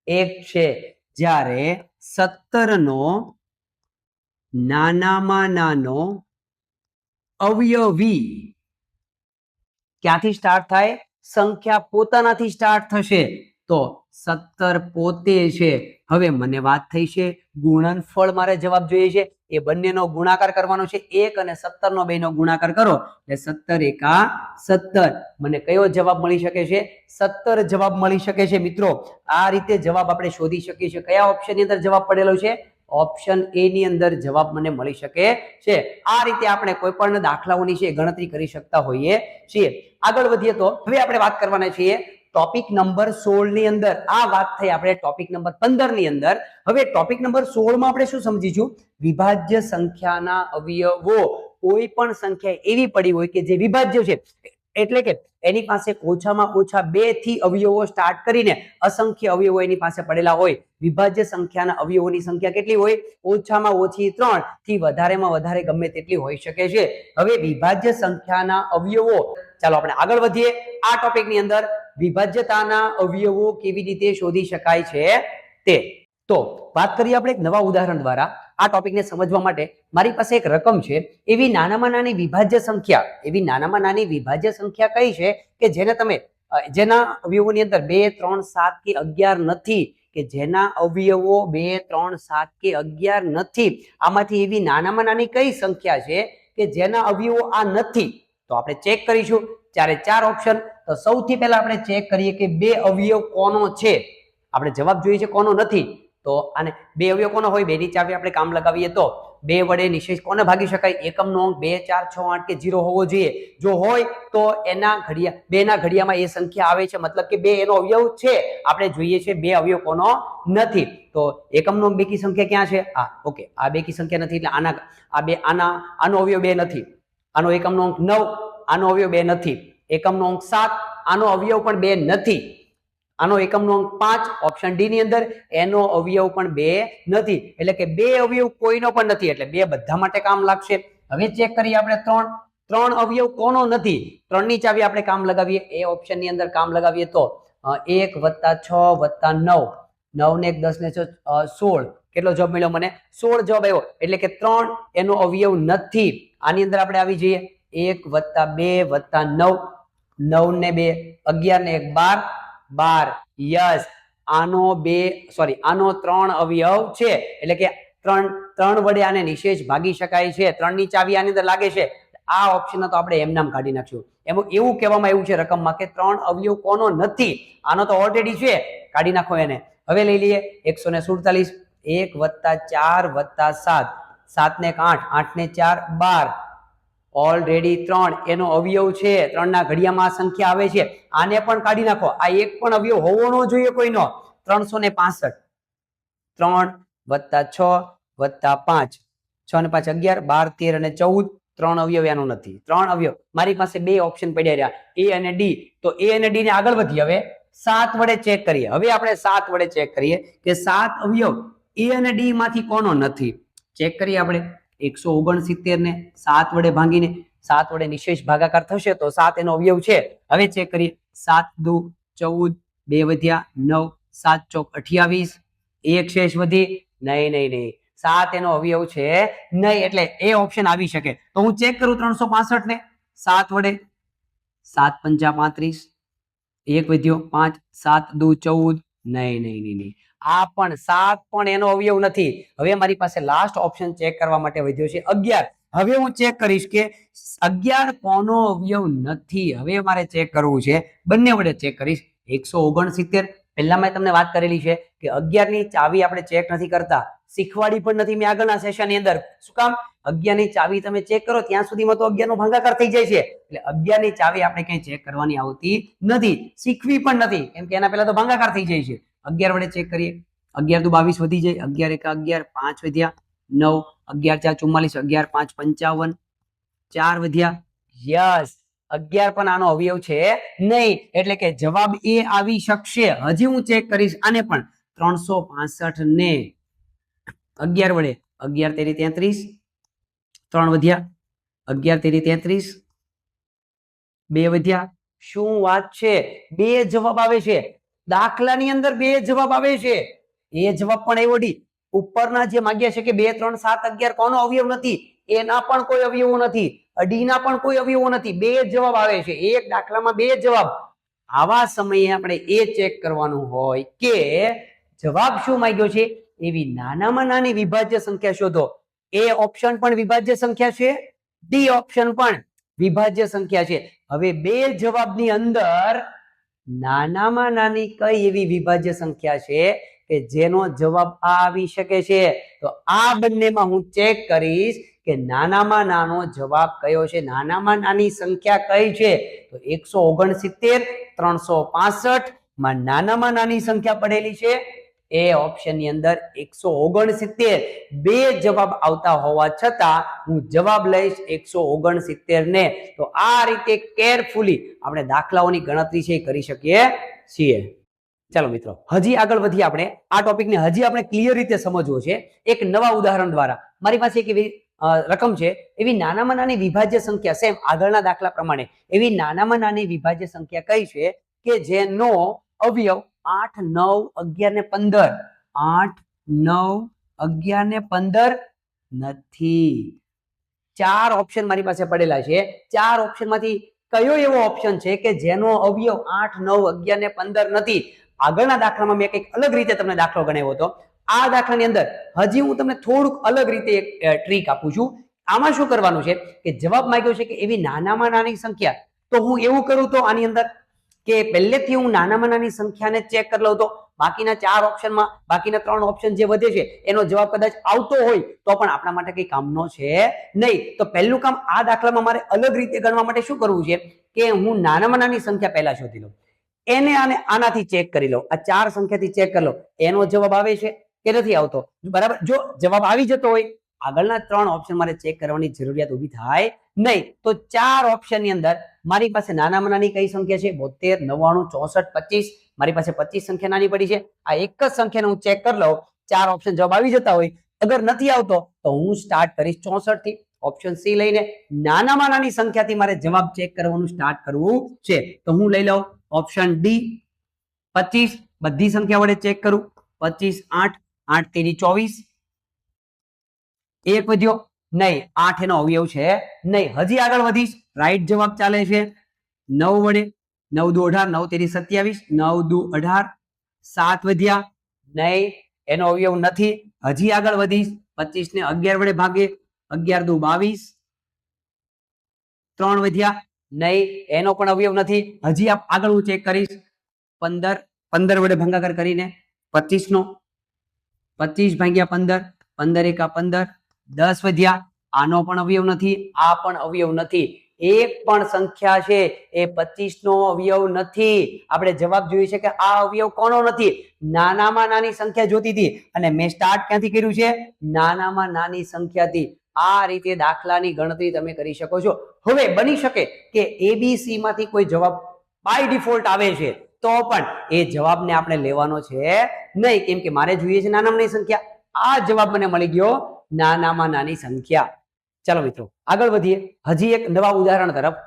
એક છે જ્યારે 17 નો નાનામાં નાનો અવયવી ક્યાંથી સ્ટાર્ટ થાય સંખ્યા પોતાનાથી સ્ટાર્ટ થશે તો 17 પોતે છે હવે મને વાત થઈ છે ગુણનફળ મારે જવાબ જોઈએ છે એ બંનેનો ગુણાકાર કરવાનો છે 1 અને 17 નો બેનો ગુણાકાર કરો એટલે 17 એકા 17 મને કયો જવાબ મળી શકે છે 17 જવાબ મળી શકે છે મિત્રો આ રીતે જવાબ આપણે શોધી શકીએ છીએ કયા ઓપ્શન ની અંદર જવાબ પડેલો છે ઓપ્શન એ ની અંદર જવાબ મને મળી શકે છે આ રીતે આપણે કોઈ પણ દાખલાઓની છે ગણતરી કરી શકતા હોઈએ છીએ આગળ વધીએ તો હવે આપણે વાત કરવાના છીએ ટોપિક નંબર 16 ની અંદર આ વાત થઈ આપણે ટોપિક નંબર 15 ની અંદર હવે ટોપિક નંબર 16 માં આપણે શું સમજીશું વિભાજ્ય સંખ્યાના અવયવો કોઈ પણ સંખ્યા એવી પડી હોય કે જે વિભાજ્ય છે એટલે કે એની પાસે ઓછામાં ઓછા 2 થી અવયવો સ્ટાર્ટ કરીને અસંખ્ય અવયવો એની પાસે પડેલા હોય વિભાજ્ય સંખ્યાના અવયવોની સંખ્યા કેટલી હોય ઓછામાં ઓછી 3 થી વધારેમાં વધારે ગમે તેટલી હોઈ શકે છે હવે વિભાજ્ય સંખ્યાના અવયવો ચાલો આપણે આગળ વધીએ આ ટોપિકની અંદર વિભાજ્યતાના અવયવો કેવી રીતે શોધી શકાય છે તે તો વાત કરીએ આપણે એક નવા ઉદાહરણ દ્વારા આ ટોપિકને સમજવા માટે મારી પાસે એક રકમ છે એવી નાનામાં નાની વિભાજ્ય સંખ્યા કઈ છે કે જેને તમે જેના અવયવોની અંદર 2 3 7 કે 11 નથી કે જેના અવયવો 2 3 7 કે 11 નથી આમાંથી એવી નાનામાં નાની કઈ સંખ્યા છે કે જેના અવયવો આ નથી તો આપણે ચેક કરીશું ચાર ઓપ્શન તો સૌથી પહેલા આપણે ચેક કરીએ કે 2 અવયવ કોનો છે આપણે જવાબ જોઈએ છે કોનો નથી તો આને 2 અવયવ કોનો હોય 2 ની ચાવી આપણે કામ લગાવીએ તો 2 વડે નિશેષ કોને ભાગી શકાય? એકમનો અંક 2 4 6 8 કે 0 હોવો જોઈએ. જો હોય તો એના ઘડિયા 2 ના ઘડિયામાં એ સંખ્યા આવે છે, મતલબ કે 2 એનો અવયવ છે. આપણે જોઈએ છે 2 અવયવ કોનો નથી. તો એકમનો અંક બેકી સંખ્યા ક્યાં છે? ઓકે, આ બેકી સંખ્યા નથી એટલે આનો અવયવ 2 નથી. આનો એકમનો અંક 9, આનો અવયવ 2 નથી. એકમનો અંક 7, આનો અવયવ પણ 2 નથી. આનો એકમનો અંક 5 ઓપ્શન ડી ની અંદર, એનો અવયવ પણ 2 નથી. એટલે કે 2 અવયવ કોઈનો પણ નથી, એટલે 2 બધા માટે કામ લાગશે. હવે ચેક કરીએ આપણે 3 અવયવ કોનો નથી. 3 ની ચાવી આપણે કામ લગાવીએ, એ ઓપ્શન ની અંદર કામ લગાવીએ તો 1 + 6 + 9, 9 ને 1 10 ને 16, કેટલો જવાબ મળ્યો મને? 16 જવાબ આવ્યો. એટલે કે 3 એનો અવયવ નથી. આની અંદર આપણે આવી જઈએ 1 + 2 + 9, 9 ને 2 11 ને 1 12, 12. યસ, આનો 3 અવયવ છે. એટલે કે 3 વડે આને નિશેષ ભાગી શકાય છે. 3 ની ચાવી આની અંદર લાગે છે. આ ઓપ્શન તો આપણે એમ નામ કાઢી નાખશું. એવું કહેવામાં આવ્યું છે રકમમાં કે 3 અવયવ કોનો નથી. આનો તો ઓલરેડી છે, કાઢી નાખો એને. હવે લઈ લઈએ 147, 1 + 4 + 7, 7 ને 1 8, 8 ને 4 12. ઓલરેડી 3 એનો અવયવ છે. 3 ના ઘડિયામાં સંખ્યા આવે છે. આને પણ કાઢી નાખો. આ એક પણ અવયવ હોવો ન જોઈએ કોઈનો. 365, 3 + 6 + 5, 6 ને 5 11, 12 13 અને 14. 3 અવયવ એનો નથી. 3 અવયવ. મારી પાસે 2 ઓપ્શન પડ્યા રહ્યા, એ અને ડી. તો એ અને ડી ને આગળ વધીએ. હવે 7 વડે ચેક કરીએ. હવે આપણે 7 વડે ચેક કરીએ કે 7 અવયવ એ અને ડી માંથી કોનો નથી. ચેક કરીએ આપણે 169 ને 7 વડે ભાંગીને 7 વડે નિશેષ ભાગાકાર થશે તો 7 એનો અવયવ છે. હવે ચેક કરીએ 7 × 2 = 14, 2 વધ્યા 9, 7 × 4 = 28, 1 શેષ વધી. નહીં, 7 એનો અવયવ છે નહીં, એટલે એ ઓપ્શન આવી શકે. તો હું ચેક કરું 365 ને 7 વડે, 7 × 5 = 35, 1 વધ્યો 5, 7 × 2 = 14. નહીં, આ પણ 7 પણ એનો અવયવ નથી. હવે મારી પાસે લાસ્ટ ઓપ્શન ચેક કરવા માટે વધ્યો છે 11. હવે હું ચેક કરીશ કે 11 કોનો અવયવ નથી. હવે મારે ચેક કરવું છે, બંને વડે ચેક કરીશ. 169, પહેલા મેં તમને વાત કરેલી છે કે 11 ની ચાવી આપણે ચેક નથી કરતા, શીખવાડી પણ નથી મેં આગળના સેશનની અંદર. શું કામ? 11 ની ચાવી તમે ચેક કરો ત્યાં સુધીમાં તો 11 નો ભાગાકાર થઈ જાય છે. એટલે 11 ની ચાવી આપણે ક્યાંય ચેક કરવાની આવતી નથી, શીખવી પણ નથી, કેમ કે એના પહેલા તો ભાગાકાર થઈ જાય છે. 11 વડે ચેક કરીએ. 11 × 2 = 22 વધી જાય. 11 × 1 = 11, 5 વધ્યા 9, 11 × 4 = 44, 11 × 5 = 55, 4 વધ્યા. યસ, 11 પણ આનો અવયવ છે નહીં, એટલે કે જવાબ એ આવી શકશે. હજી હું ચેક કરીશ આને પણ. 365 ને 11 વડે, 11 × 3 = 33, 3 વધ્યા, 11 × 3 = 33, 2 વધ્યા. શું વાત છે? 2 જવાબ આવે છે. દાખલાની અંદર 2 જવાબ આવે છે. એ જવાબ પણ આવ્યો ડી. ઉપરના જે માંગ્યા છે કે 2 3 7 11 કોનો અવયવ નથી, એના પણ કોઈ અવયવો નથી, ડીના પણ કોઈ અવયવો નથી. 2 જવાબ આવે છે. એક દાખલામાં 2 જવાબ. આવા સમયે આપણે એ ચેક કરવાનું હોય કે જવાબ શું માંગ્યો છે. એવી નાનામાં નાની વિભાજ્ય સંખ્યા શોધો. એ ઓપ્શન પણ વિભાજ્ય સંખ્યા છે, ડી ઓપ્શન પણ વિભાજ્ય સંખ્યા છે. હવે 2 જવાબની અંદર નાનામાં નાની કઈ એવી વિભાજ્ય સંખ્યા છે કે જેનો જવાબ આ આવી શકે છે. તો આ બંનેમાં હું ચેક કરીશ કે નાનામાં નાનો જવાબ કયો છે, નાનામાં નાની સંખ્યા કઈ છે. તો 169, 365 માં નાનામાં નાની સંખ્યા પડેલી છે. એ ઓપ્શન ની અંદર 169. 2 જવાબ આવતા હોવા છતાં હું જવાબ લઈશ 169 ને. તો આ રીતે કેરફુલી આપણે દાખલાઓની ગણતરી છે કરી શકીએ છીએ. ચાલો મિત્રો, હજી આગળ વધીએ. આપણે આ ટોપિકને હજી આપણે ક્લિયર રીતે સમજવો છે એક નવા ઉદાહરણ દ્વારા. મારી પાસે એક એવી રકમ છે, એવી નાનામાં નાની વિભાજ્ય સંખ્યા, સેમ આગળના દાખલા પ્રમાણે એવી નાનામાં નાની વિભાજ્ય સંખ્યા કઈ છે કે જેનો અવયવ 8 9 11 ને 15, 8 9 11 ને 15 નથી. 4 ઓપ્શન મારી પાસે પડેલા છે. 4 ઓપ્શન માંથી કયો એવો ઓપ્શન છે કે જેનો અવયવ 8 9 11 ને 15 નથી. આગળના દાખલામાં મેં કંઈક અલગ રીતે તમને દાખલો ગણાવ્યો હતો. આ દાખલાની અંદર હજી હું તમને થોડુંક અલગ રીતે એક ટ્રીક આપું છું. આમાં શું કરવાનું છે કે જવાબ માંગ્યો છે કે એવી નાનામાં નાની સંખ્યા. તો હું એવું કરું તો આની અંદર કે પહેલેથી હું નાનામાં નાની સંખ્યાને ચેક કરી લઉં. તો બાકીના 4 ઓપ્શનમાં બાકીના 3 ઓપ્શન જે વધે છે એનો જવાબ કદાચ આવતો હોય તો પણ આપણા માટે કઈ કામનો છે નહીં. તો પહેલું કામ આ દાખલામાં મારે અલગ રીતે ગણવા માટે શું કરવું છે કે હું નાનામાં નાની સંખ્યા પહેલા શોધી લઉં, એને આનાથી ચેક કરી લો, આ 4 સંખ્યાથી ચેક કરી લો એનો જવાબ આવે છે કે નથી આવતો. બરાબર, જો જવાબ આવી જતો હોય આગળના 3 ઓપ્શન મારે ચેક કરવાની જરૂરિયાત ઊભી થાય નહીં. તો 4 ઓપ્શન ની અંદર મારી પાસે નાનામાં નાની કઈ સંખ્યા છે 72, 99, 64, 25. મારી પાસે 25 સંખ્યા નાની પડી છે. આ એક જ સંખ્યાને હું ચેક કરી લઉં, 4 ઓપ્શન જવાબ આવી જતા હોય, અગર નથી આવતો તો હું સ્ટાર્ટ કરીશ 64 થી. ઓપ્શન સી લઈને નાનામાં નાની સંખ્યાથી મારે જવાબ ચેક કરવાનું સ્ટાર્ટ કરવું છે. તો હું લઈ લઉં ઓપ્શન ડી 25. બધી સંખ્યા વડે ચેક કરું. 25, 8, 8 તેરી 24. એક વધ્યો નહીં, 8 એનો અવયવ છે નહીં. હજી આગળ વધીશ, રાઈટ જવાબ ચાલે છે 9 વડે. 9 દુ 18, 9 તેરી 27, 9 દુ 18. 7 વધ્યા નહીં, એનો અવયવ નથી. હજી આગળ વધીશ, 25 ને 11 વડે ભાગે, 11 દુ 22. 3 વધ્યા નહીં, એનો પણ અવયવ નથી. હજી આગળ હું ચેક કરીશ, 15 વડે ભાગાકાર કરીને 25 નો, 25 ભાગ્યા 15, 15 એકા 15. 10 વધ્યા, આનો પણ અવયવ નથી, આ પણ અવયવ નથી. એક પણ સંખ્યા છે એ 25 નો અવયવ નથી. આપણે જવાબ જોઈએ છે કે આ અવયવ કોનો નથી? નાનામાં નાની સંખ્યા જોતી હતી અને મેં સ્ટાર્ટ ક્યાંથી કર્યું છે? નાનામાં નાની સંખ્યાથી. આ રીતે દાખલાની ગણતરી તમે કરી શકો છો. હવે બની શકે કે ABC માંથી કોઈ જવાબ બાય ડિફોલ્ટ આવે છે તો પણ એ જવાબને આપણે લેવાનો છે નહીં, કેમ કે મારે જોઈએ છે નાનામાં નાની સંખ્યા. આ જવાબ મને મળી ગયો નાનામાં નાની સંખ્યા. ચાલો મિત્રો આગળ વધીએ હજી એક નવા ઉદાહરણ તરફ.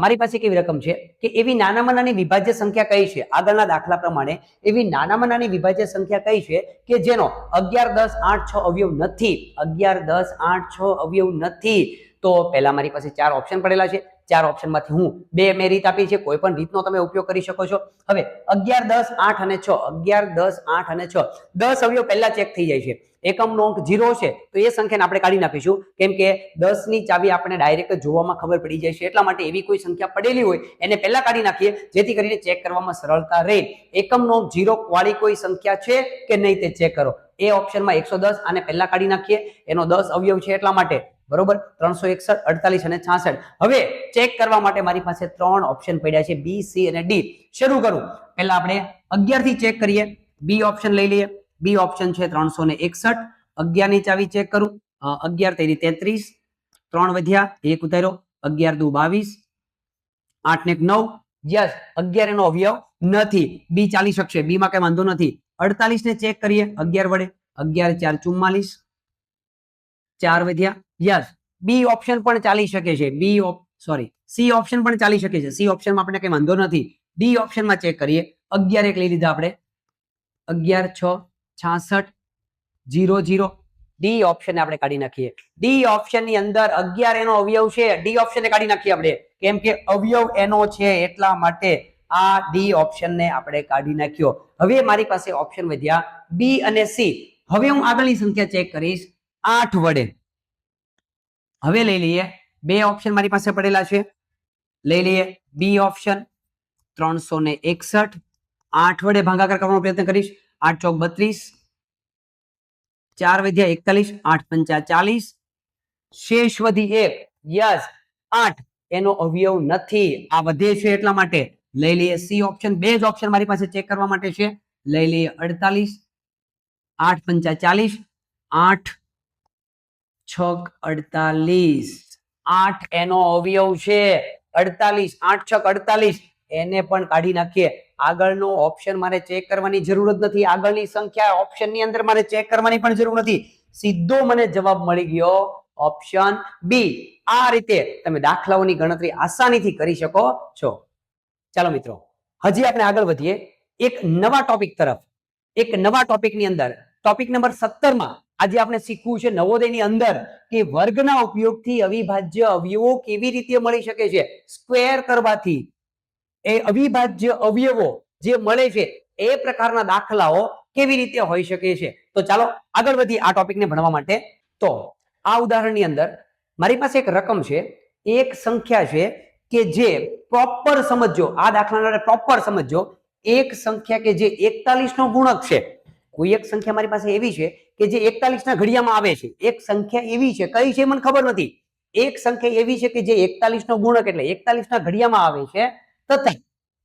મારી પાસે કેવી રકમ છે કે એવી નાનામાં નાની વિભાજ્ય સંખ્યા કઈ છે? આગળના દાખલા પ્રમાણે એવી નાનામાં નાની વિભાજ્ય સંખ્યા કઈ છે કે જેનો 11, 10, 8, 6 અવયવ નથી? 11, 10, 8, 6 અવયવ નથી. તો પહેલા મારી પાસે 4 ઓપ્શન પડેલા છે. 4 ઓપ્શન માંથી હું 2 મેં રીત આપી છે, કોઈ પણ રીતનો તમે ઉપયોગ કરી શકો છો. હવે 11, 10, 8 અને 6, 11, 10, 8 અને 6, 10 અવયવ પહેલા ચેક થઈ જાય છે. એકમનો અંક 0 છે તો એ સંખ્યાને આપણે કાઢી નાખીશું, કેમ કે 10 ની ચાવી આપણે ડાયરેક્ટ જોવામાં ખબર પડી જાય છે. એટલા માટે એવી કોઈ સંખ્યા પડેલી હોય એને પહેલા કાઢી નાખીએ જેથી કરીને ચેક કરવામાં સરળતા રહે. એકમનો અંક 0 વાળી કોઈ સંખ્યા છે કે નહીં તે ચેક કરો. એ ઓપ્શનમાં 110 આને પહેલા કાઢી નાખીએ, એનો 10 અવયવ છે એટલા માટે. બરોબર, 361, 48 અને 66. હવે ચેક કરવા માટે મારી પાસે 3 ઓપ્શન પડ્યા છે, બી, સી અને ડી. શરૂ કરું, પહેલા આપણે 11 થી ચેક કરીએ. બી ઓપ્શન લઈ લઈએ. બી ઓપ્શન છે 361. 11 ની ચાવી ચેક કરું. 11 તેરી 33. 3 વધ્યા, 1 ઉતાર્યો. 11 દુ 22. 8 ને 9. યસ, 11 એનો અવયવ નથી. બી ચાલી શકશે, બી માં કઈ વાંધો નથી. 48 ને ચેક કરીએ 11 વડે. 11 4 44. 4 વધ્યા. યસ, બી ઓપ્શન પણ ચાલી શકે છે. સી ઓપ્શન પણ ચાલી શકે છે. સી ઓપ્શનમાં આપણે કઈ વાંધો નથી. ડી ઓપ્શનમાં ચેક કરીએ. 11 એક લઈ લીધા આપણે. 11 6 66 0 0. ડી ઓપ્શન આપણે કાઢી નાખીએ. ડી ઓપ્શન ની અંદર 11 એનો અવયવ છે. ડી ઓપ્શન ને કાઢી નાખીએ આપણે, કેમ કે અવયવ એનો છે એટલા માટે આ ડી ઓપ્શન ને આપણે કાઢી નાખ્યો. હવે મારી પાસે ઓપ્શન વધ્યા બી અને સી. હવે હું આગળની સંખ્યા ચેક કરીશ 8 વડે. હવે લઈ લઈએ 2 ઓપ્શન મારી પાસે પડેલા છે. લઈ લઈએ બી ઓપ્શન 361. 8 વડે ભાગાકાર કરવાનો પ્રયત્ન કરીશ. 8 ચોક 32. 4 વધ્યા 41. 8 પંચા 40. શેષ વધી 1. યસ, 8 એનો અવયવ નથી. આ વધે છે એટલા માટે લઈ લઈએ સી ઓપ્શન. 2 જ ઓપ્શન મારી પાસે ચેક કરવા માટે છે. લઈ લઈએ 48. 8 પંચા 40. 8 છક 48. 8 એનો અવયવ છે 48. 8 છક 48. એને પણ કાઢી નાખીએ. આગળનો ઓપ્શન મારે ચેક કરવાની જરૂર જ નથી. આગળની સંખ્યા ઓપ્શન ની અંદર મારે ચેક કરવાની પણ જરૂર નથી. સીધો મને જવાબ મળી ગયો ઓપ્શન બી. આ રીતે તમે દાખલાઓની ગણતરી આસાનીથી કરી શકો છો. ચાલો મિત્રો હજી આપણે આગળ વધીએ એક નવા ટોપિક તરફ. એક નવા ટોપિકની અંદર ટોપિક નંબર 17 માં આજે આપણે શીખવું છે નવોદયની અંદર કે વર્ગના ઉપયોગથી અવિભાજ્ય અવયવો કેવી રીતે મળી શકે છે. સ્ક્વેર કરવાથી એ અવિભાજ્ય અવયવો જે મળે છે એ પ્રકારના દાખલાઓ કેવી રીતે હોઈ શકે છે. તો ચાલો આગળ વધીએ આ ટોપિકને ભણવા માટે. તો આ ઉદાહરણની અંદર મારી પાસે એક રકમ છે, એક સંખ્યા છે કે જે પ્રોપર સમજો. આ દાખલાને પ્રોપર સમજો. એક સંખ્યા કે જે 41 નો ગુણક છે, કોઈ એક સંખ્યા મારી પાસે એવી છે કે જે 41 ના ઘડિયામાં આવે છે, એક સંખ્યા એવી છે, કઈ છે મને ખબર નથી, એક સંખ્યા એવી છે કે જે 41 નો ગુણક એટલે 41 ના ઘડિયામાં આવે છે, તથા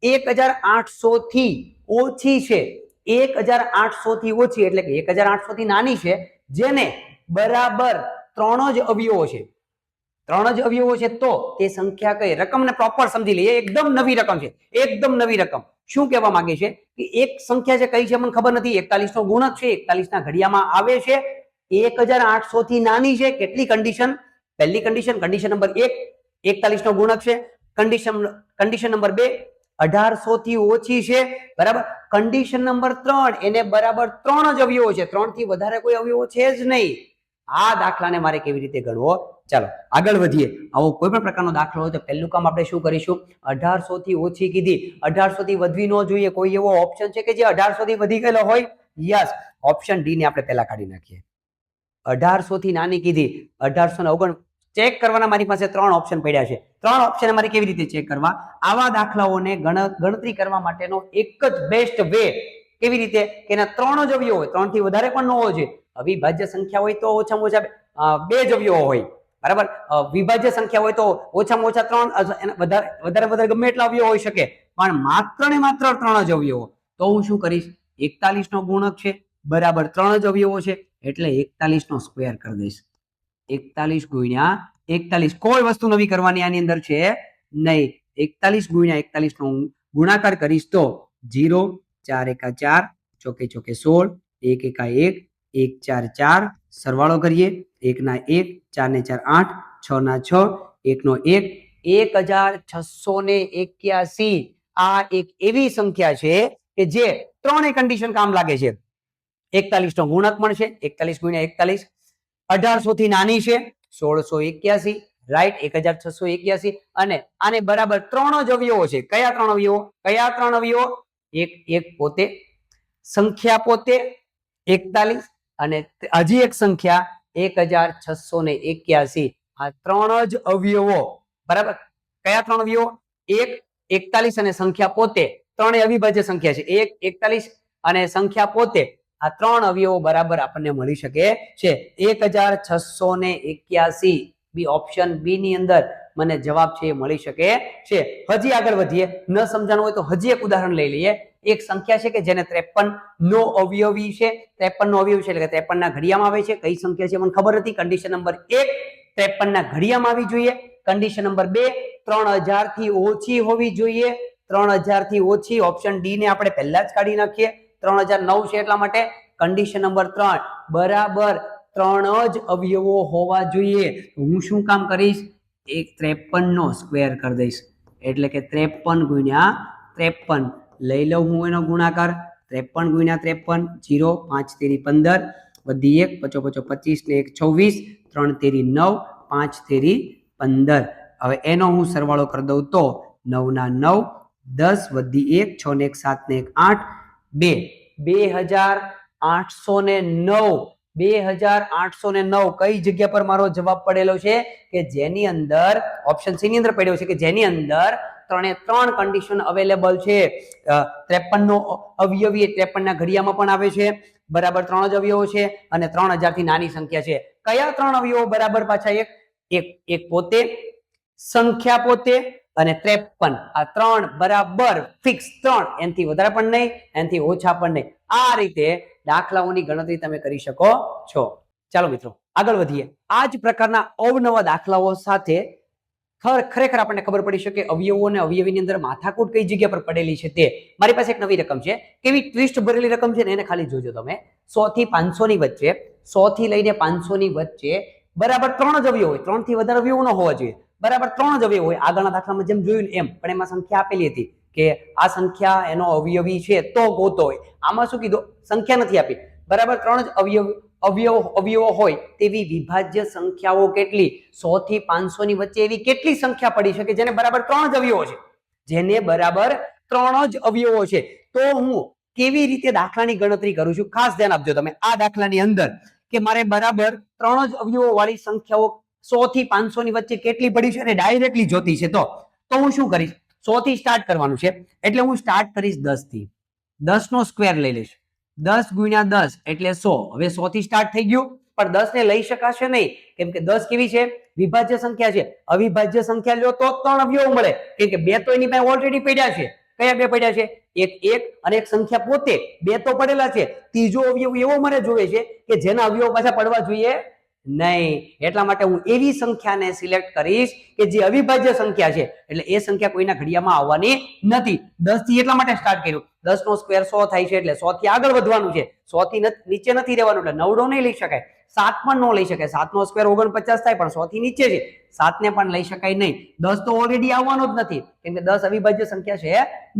1800 થી ઓછી છે, 1800 થી ઓછી એટલે કે 1800 થી નાની છે, જેને બરાબર 3 જ અવયવો છે, 3 જ અવયવો છે, તો તે સંખ્યા કઈ? રકમને પ્રોપર સમજી લઈએ, એકદમ નવી રકમ છે, એકદમ નવી રકમ. શું કહેવા માંગે છે કે એક સંખ્યા છે, કઈ છે મને ખબર નથી, 41 નો ગુણક છે, 41 ના ઘડિયામાં આવે છે, 1800 થી નાની છે. કેટલી કન્ડિશન? પહેલી કન્ડિશન, કન્ડિશન નંબર 1 41 નો ગુણક છે, કન્ડિશન નંબર 2 1800 થી ઓછી છે, બરાબર. કન્ડિશન નંબર 3 એને બરાબર 3 જ અવયવો છે, 3 થી વધારે કોઈ અવયવો છે જ નહીં. આ દાખલાને મારે કેવી રીતે ગણવો? ચાલો આગળ વધીએ. આવો કોઈ પણ પ્રકારનો દાખલો હોય તો પહેલું કામ આપણે શું કરીશું? 1800 થી ઓછી કીધી, 1800 થી વધવી ન જોઈએ. કોઈ એવો ઓપ્શન છે કે જે 1800 થી વધી ગયેલો હોય? યસ, ઓપ્શન ડી ને આપણે પહેલા કાઢી નાખીએ. 1800 થી નાની કીધી, 1849. ચેક કરવાના મારી પાસે 3 ઓપ્શન પડ્યા છે. 3 ઓપ્શન મારે કેવી રીતે ચેક કરવા? આવા દાખલાઓને ગણતરી કરવા માટેનો એક જ બેસ્ટ વે કેવી રીતે કે એના 3 જ અવયવો હોય, 3 થી વધારે પણ ન હોવો જોઈએ. અવિભાજ્ય સંખ્યા હોય તો ઓછામાં ઓછા 2 જ અવયવો હોય, બરાબર. વિભાજ્ય સંખ્યા હોય તો ઓછામાં ઓછા 3, વધારે ગમે એટલા અવયવો હોઈ શકે, પણ માત્ર ને માત્ર 3 જ અવયવો. તો હું શું કરીશ? 41 નો ગુણક છે, બરાબર 3 જ અવયવો છે, એટલે 41 નો સ્ક્વેર કરી દઈશ. 41 ગુણ્યા 41, કોઈ વસ્તુ નવી કરવાની આની અંદર છે નહીં. 41 ગુણ્યા 41 નો ગુણાકાર કરીશ તો 0, 4 એકા 4, ચોકે ચોકે 16, 1 એકા 1, 1 4 4, સરવાળો કરીએ, 1 ના 1, 4 ને 4 8, 6 ના 6, 1 નો 1, 1681. આ એક એવી સંખ્યા છે કે જે ત્રણેય કન્ડિશન કામ લાગે છે. 41 નો ગુણક મળશે, 41 ગુણ્યા 41, 1800 થી નાની છે, 1681, રાઈટ, 1681, અને આને બરાબર 3 જ અવયવો છે. કયા 3 અવયવો? કયા 3 અવયવો? એક પોતે, સંખ્યા પોતે 41, અને હજી એક સંખ્યા 1681. આ 3 જ અવયવો, બરાબર. કયા 3 અવયવો? 1, 41 અને સંખ્યા પોતે. ત્રણેય અવિભાજ્ય સંખ્યા છે. 1, 41 અને સંખ્યા પોતે. આ 3 અવયવો બરાબર આપણને મળી શકે છે. 1681 બી, ઓપ્શન બી ની અંદર મને જવાબ છે એ મળી શકે છે. હજી આગળ વધીએ. ન સમજાણું હોય તો હજી એક ઉદાહરણ લઈ લઈએ. એક સંખ્યા છે કે જેને 53 નો અવયવી છે, 53 નો અવયવી છે એટલે કે 53 ના ઘડિયામાં આવે છે. કઈ સંખ્યા છે મને ખબર નથી. કન્ડિશન નંબર 1 53 ના ઘડિયામાં આવી જોઈએ. કન્ડિશન નંબર 2 3000 થી ઓછી હોવી જોઈએ. 3000 થી ઓછી, ઓપ્શન ડી ને આપણે પહેલા જ કાઢી નાખીએ. 3009 છે એટલા માટે. કન્ડિશન નંબર 3 બરાબર 3 જ અવયવો હોવા જોઈએ. હું શું કામ કરીશ? 53 નો સ્ક્વેર કરી દઈશ, એટલે કે 53 ગુણ્યા 53 લઈ લઉં હું એનો ગુણાકાર. 53 ગુણ્યા 53, 0, 5 તેરી 15, વધી 1, 5 25 ને 1 26, 3 તેરી 9, 5 તેરી 15. હવે એનો હું સરવાળો કરી દઉં તો 9 ના 9, 10, વધી 1, 6 ને 1 7 ને 1 8, 2, 2809. 2809 કઈ જગ્યા પર મારો જવાબ પડેલો છે? કે જેની અંદર ઓપ્શન સી ની અંદર પડ્યો છે, કે જેની અંદર 3 કન્ડિશન અવેલેબલ છે. 53 નો અવયવી 53 ના ઘડિયામાં પણ આવે છે, બરાબર 3 જ અવયવો છે, અને 3000 થી નાની સંખ્યા છે. કયા 3 અવયવો બરાબર? પાછા એક પોતે, સંખ્યા પોતે અને 53. આ 3 બરાબર ફિક્સ 3, એનાથી વધારે પણ નહીં, એનાથી ઓછા પણ નહીં. આ રીતે દાખલાઓની ગણતરી તમે કરી શકો છો. ચાલો મિત્રો આગળ વધીએ. આ જ પ્રકારના અવનવા દાખલાઓ સાથે ખરેખર આપણને ખબર પડી શકે અવયવો અને અવયવીની અંદર માથાકૂટ કઈ જગ્યા પર પડેલી છે તે. મારી પાસે એક નવી રકમ છે, કેવી ટ્વિસ્ટ ભરેલી રકમ છે ને, એને ખાલી જોજો તમે. 100 થી 500 ની વચ્ચે, 100 થી લઈને 500 ની વચ્ચે બરાબર 3 જ અવયવો હોય. 3 થી વધારે અવયવો ન હોવા જોઈએ, બરાબર 3 જ અવયવો હોય. આગળના દાખલામાં જેમ જોયું એમ, પણ એમાં સંખ્યા આપેલી હતી કે આ સંખ્યા એનો અવયવી છે તો ગોતો હોય. આમાં શું કીધું? સંખ્યા નથી આપી, બરાબર 3 જ અવયવો હોય તેવી વિભાજ્ય સંખ્યાઓ કેટલી? 100 થી 500 ની વચ્ચે એવી કેટલી સંખ્યા પડી શકે જેને બરાબર 3 જ અવયવો છે? જેને બરાબર 3 જ અવયવો છે. તો હું કેવી રીતે દાખલાની ગણતરી કરું છું? ખાસ ધ્યાન આપજો તમે આ દાખલાની અંદર, કે મારે બરાબર 3 જ અવયવો વાળી સંખ્યાઓ 100 થી 500 ની વચ્ચે કેટલી પડી છે અને ડાયરેક્ટલી જોતી છે. તો હું શું કરીશ? 100 થી સ્ટાર્ટ કરવાનું છે એટલે હું સ્ટાર્ટ કરીશ 10 થી. 10 નો સ્ક્વેર લઈ લઈશ. 10 ગુણ્યા 10 એટલે 100. હવે 100 થી સ્ટાર્ટ થઈ ગયું, પણ 10 ને લઈ શકાશે નહીં, કેમ કે 10 કેવી છે? વિભાજ્ય સંખ્યા છે. અવિભાજ્ય સંખ્યા લ્યો તો 3 અવયવ મળે, કેમ કે બે તો એની પાસે ઓલરેડી પડ્યા છે. કયા બે પડ્યા છે? એક અને એક સંખ્યા પોતે, બે તો પડેલા છે. ત્રીજો અવયવ એવો મને જોઈએ છે કે જેના અવયવ પાછા પડવા જોઈએ નહીં. એટલા માટે હું એવી સંખ્યાને સિલેક્ટ કરીશ કે જે અવિભાજ્ય સંખ્યા છે, એટલે એ સંખ્યા કોઈના ઘડિયામાં આવવાની નથી. 10 થી એટલા માટે સ્ટાર્ટ કર્યું. 10 નો સ્ક્વેર 100 થાય છે, એટલે 100 થી આગળ વધવાનું છે. 100 થી નીચે નથી રહેવાનું, એટલે 9 નહીં લઈ શકાય. 7 પણ ન લઈ શકાય. 7 નો સ્ક્વેર 49 થાય, પણ 100 થી નીચે છે. 7 ને પણ લઈ શકાય નહીં. 10 તો ઓલરેડી આવવાનો જ નથી, કેમ કે 10 અવિભાજ્ય સંખ્યા છે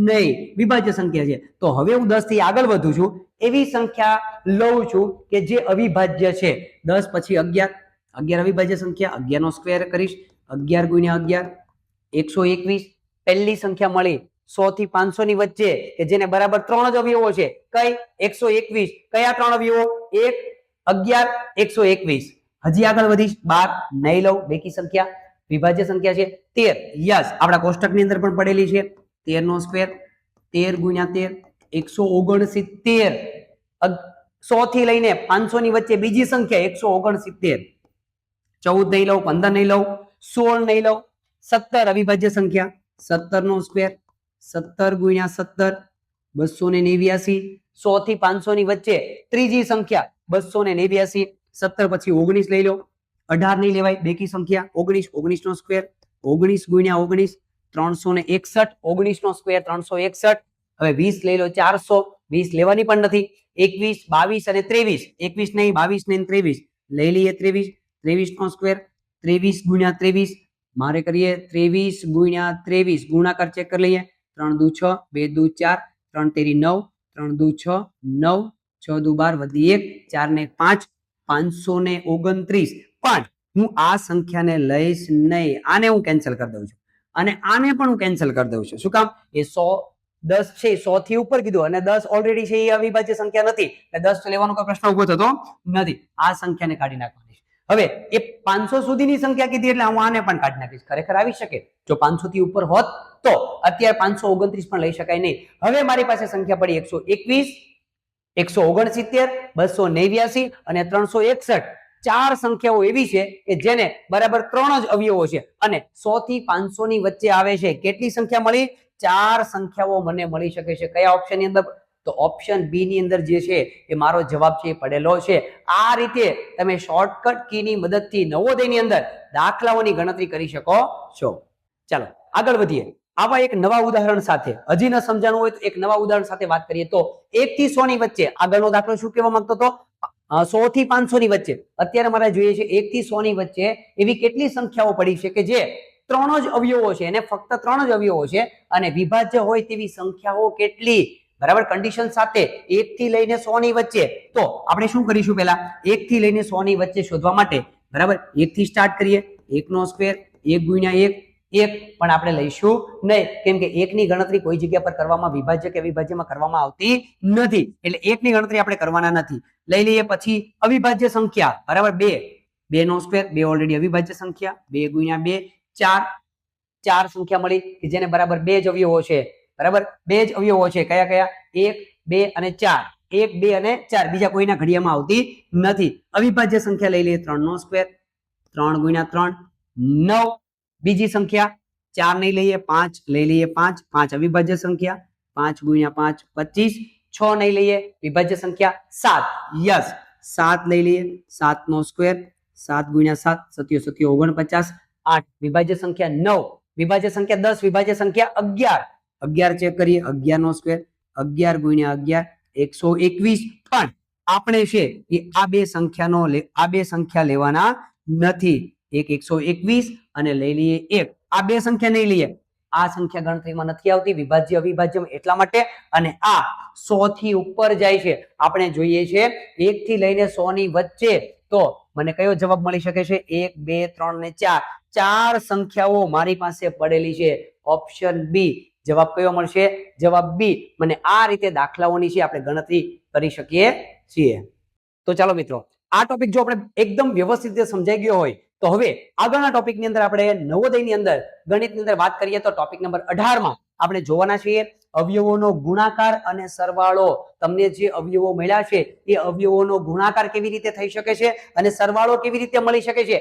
નહીં, વિભાજ્ય સંખ્યા છે. તો હવે હું 10 થી આગળ વધું છું, એવી સંખ્યા લઉં છું કે જે અવિભાજ્ય છે. 10 પછી 11. 11 અવિભાજ્ય સંખ્યા. 11 નો સ્ક્વેર કરીશ. 11 ગુણ્યા 11 121. પહેલી સંખ્યા મળી 100 થી 500 ની વચ્ચે કે જેને બરાબર 3 જ અવયવો છે. કઈ? 121. કયા 3 અવયવો? 1 11 121. હજી આગળ વધીશ. 12 નહીં લઉં, બેકી સંખ્યા વિભાજ્ય સંખ્યા છે. 13. યસ, આપણા કોષ્ટકની અંદર પણ પડેલી છે. 13 નો સ્ક્વેર. 13 ગુણ્યા 13 169. 100 થી લઈને 500 ની વચ્ચે બીજી સંખ્યા 169. 14 નહીં લઉં, 15 નહીં લઉં, 16 નહીં લઉં. 17 અવિભાજ્ય સંખ્યા. 17 નો સ્ક્વેર. 17 ગુણ્યા 17 289. 100 થી 500 ની વચ્ચે ત્રીજી સંખ્યા 289. 17 પછી 19 લઈ લો. 18 નહીં લેવાય, બેકી સંખ્યા. 19. 19 નો સ્ક્વેર. 19 ગુણ્યા 19 361. 19 નો સ્ક્વેર 361. હવે 20 લઈ લો. 400. 20 લેવાની પણ નથી. 21 22 અને 23. 21 નહીં, 22 નહીં, 23 લઈ લઈએ. 23. 23 નો સ્ક્વેર. 23 ગુણ્યા 23 મારે કરીએ. 23 ગુણ્યા 23 ગુણાકાર ચેક કરી લઈએ. 3 દુ 6, 2 દુ 4, 3 તેરી 9, 3 દુ 6 9, 6 દુ 12 વધી 1, 4 ને 5 529. પણ હું આ સંખ્યાને લઈશ નહીં. આને હું કેન્સલ કરી દઉં છું, અને આને પણ હું કેન્સલ કરી દઉં છું. શું કામ? એ 10 છે, 100 થી ઉપર કીધું, અને 10 ઓલરેડી છે, એ અવિભાજ્ય સંખ્યા નથી, એટલે 10 તો લેવાનો કોઈ પ્રશ્ન ઉભો થતો નથી. આ સંખ્યાને કાઢી નાખવાની છે. હવે એ 500 સુધીની સંખ્યા કીધી, એટલે હું આને પણ કાઢી નાખીશ. ખરેખર આવી શકે જો 500 થી ઉપર હોત તો. અત્યારે 529 પણ લઈ શકાય નહીં. હવે મારી પાસે સંખ્યા પડી 121, 169, 289 અને 361. 4 સંખ્યાઓ એવી છે કે જેને બરાબર 3 જ અવયવો છે અને 100 થી 500 ની વચ્ચે આવે છે. કેટલી સંખ્યા મળી? 4 સંખ્યાઓ મને મળી શકે છે. કયા ઓપ્શન ની અંદર? તો ઓપ્શન બી ની અંદર જે છે એ મારો જવાબ છે એ પડેલો છે. આ રીતે તમે શોર્ટકટ કી ની મદદથી નવોદયની અંદર દાખલાઓની ગણતરી કરી શકો છો. ચાલો આગળ વધીએ. આવા એક નવા ઉદાહરણ સાથે, હજી ન સમજાણું હોય તો એક નવા ઉદાહરણ સાથે વાત કરીએ. તો 1 થી 100 ની વચ્ચે આગળનો દાખલો શું કહેવા માંગતો હતો? 100 થી 500 ની વચ્ચે. અત્યારે મારે જોઈએ છે 1 થી 100 ની વચ્ચે એવી કેટલી સંખ્યાઓ પડી છે કે જે 3 જ અવયવો છે, એને ફક્ત 3 જ અવયવો છે, અને વિભાજ્ય હોય તેવી સંખ્યાઓ કેટલી? બરાબર, કન્ડિશન સાથે 1 થી લઈને 100 ની વચ્ચે. તો આપણે શું કરીશું? પહેલા 1 થી લઈને 100 ની વચ્ચે શોધવા માટે બરાબર 1 થી સ્ટાર્ટ કરીએ. 1 નો સ્ક્વેર 1 ગુણ્યા 1 1 પણ આપણે લઈશું નહીં, કેમ કે 1 ની ગણતરી કોઈ જગ્યા પર કરવામાં વિભાજ્ય કે અવિભાજ્યમાં કરવામાં આવતી નથી, એટલે 1 ની ગણતરી આપણે કરવાના નથી. લઈ લઈએ. પછી અવિભાજ્ય સંખ્યા બરાબર 2. 2 નો સ્ક્વેર 2 ઓલરેડી અવિભાજ્ય સંખ્યા. 2 ગુણ્યા 2 4. 4 સંખ્યા મળી કે જેને બરાબર 2 જ અવયવો છે. બરાબર, 2 જ અવયવો છે. કયા કયા? 1 2 અને 4. 1 2 અને 4 બીજા કોઈના ઘડિયામાં આવતી નથી. અવિભાજ્ય સંખ્યા લઈ લઈએ. 3 નો સ્ક્વેર 3 ગુણ્યા 3 9. બીજી સંખ્યા 4 નહીં લઈએ, 5 લઈ લઈએ. 5 5 અવિભાજ્ય સંખ્યા. 5 ગુણ્યા 5 25. 6 નહીં લઈએ, વિભાજ્ય સંખ્યા. 7 યસ 7 લઈ લઈએ. 7 નો સ્ક્વેર 7 ગુણ્યા 7 7 49. 8 વિભાજ્ય સંખ્યા. 9 વિભાજ્ય સંખ્યા. 10 વિભાજ્ય સંખ્યા. 11 11 ચેક કરીએ. 11 નો સ્ક્વેર 11 ગુણ્યા 11 121. પણ આપણે છે એ આ બે સંખ્યા લેવાના નથી. એક 121 અને લઈ લઈએ 1. આ બે સંખ્યા નહીં લઈએ. આ સંખ્યા ગણતરીમાં નથી આવતી, વિભાજ્ય અવિભાજ્ય એટલા માટે. અને આ 100 થી ઉપર જાય છે. આપણે જોઈએ છે 1 થી લઈને 100 ની વચ્ચે. તો મને કયો જવાબ મળી શકે છે? 1 2 3 ને 4. 4 સંખ્યાઓ મારી પાસે પડેલી છે. ઓપ્શન બી જવાબ કયો મળશે? જવાબ બી. મને આ રીતે દાખલાઓની છે આપણે ગણતરી કરી શકીએ છીએ. તો ચાલો મિત્રો, આ ટોપિક જો આપણે એકદમ વ્યવસ્થિત રીતે સમજાઈ ગયો હોય તો હવે આગળના ટોપિકની અંદર આપણે નવોદયની અંદર ગણિતની અંદર વાત કરીએ તો ટોપિક નંબર 18 માં આપણે જોવાના છીએ અવયવોનો ગુણાકાર અને સરવાળો. તમને જે અવયવો મળ્યા છે એ અવયવોનો ગુણાકાર કેવી રીતે થઈ શકે છે અને સરવાળો કેવી રીતે મળી શકે છે,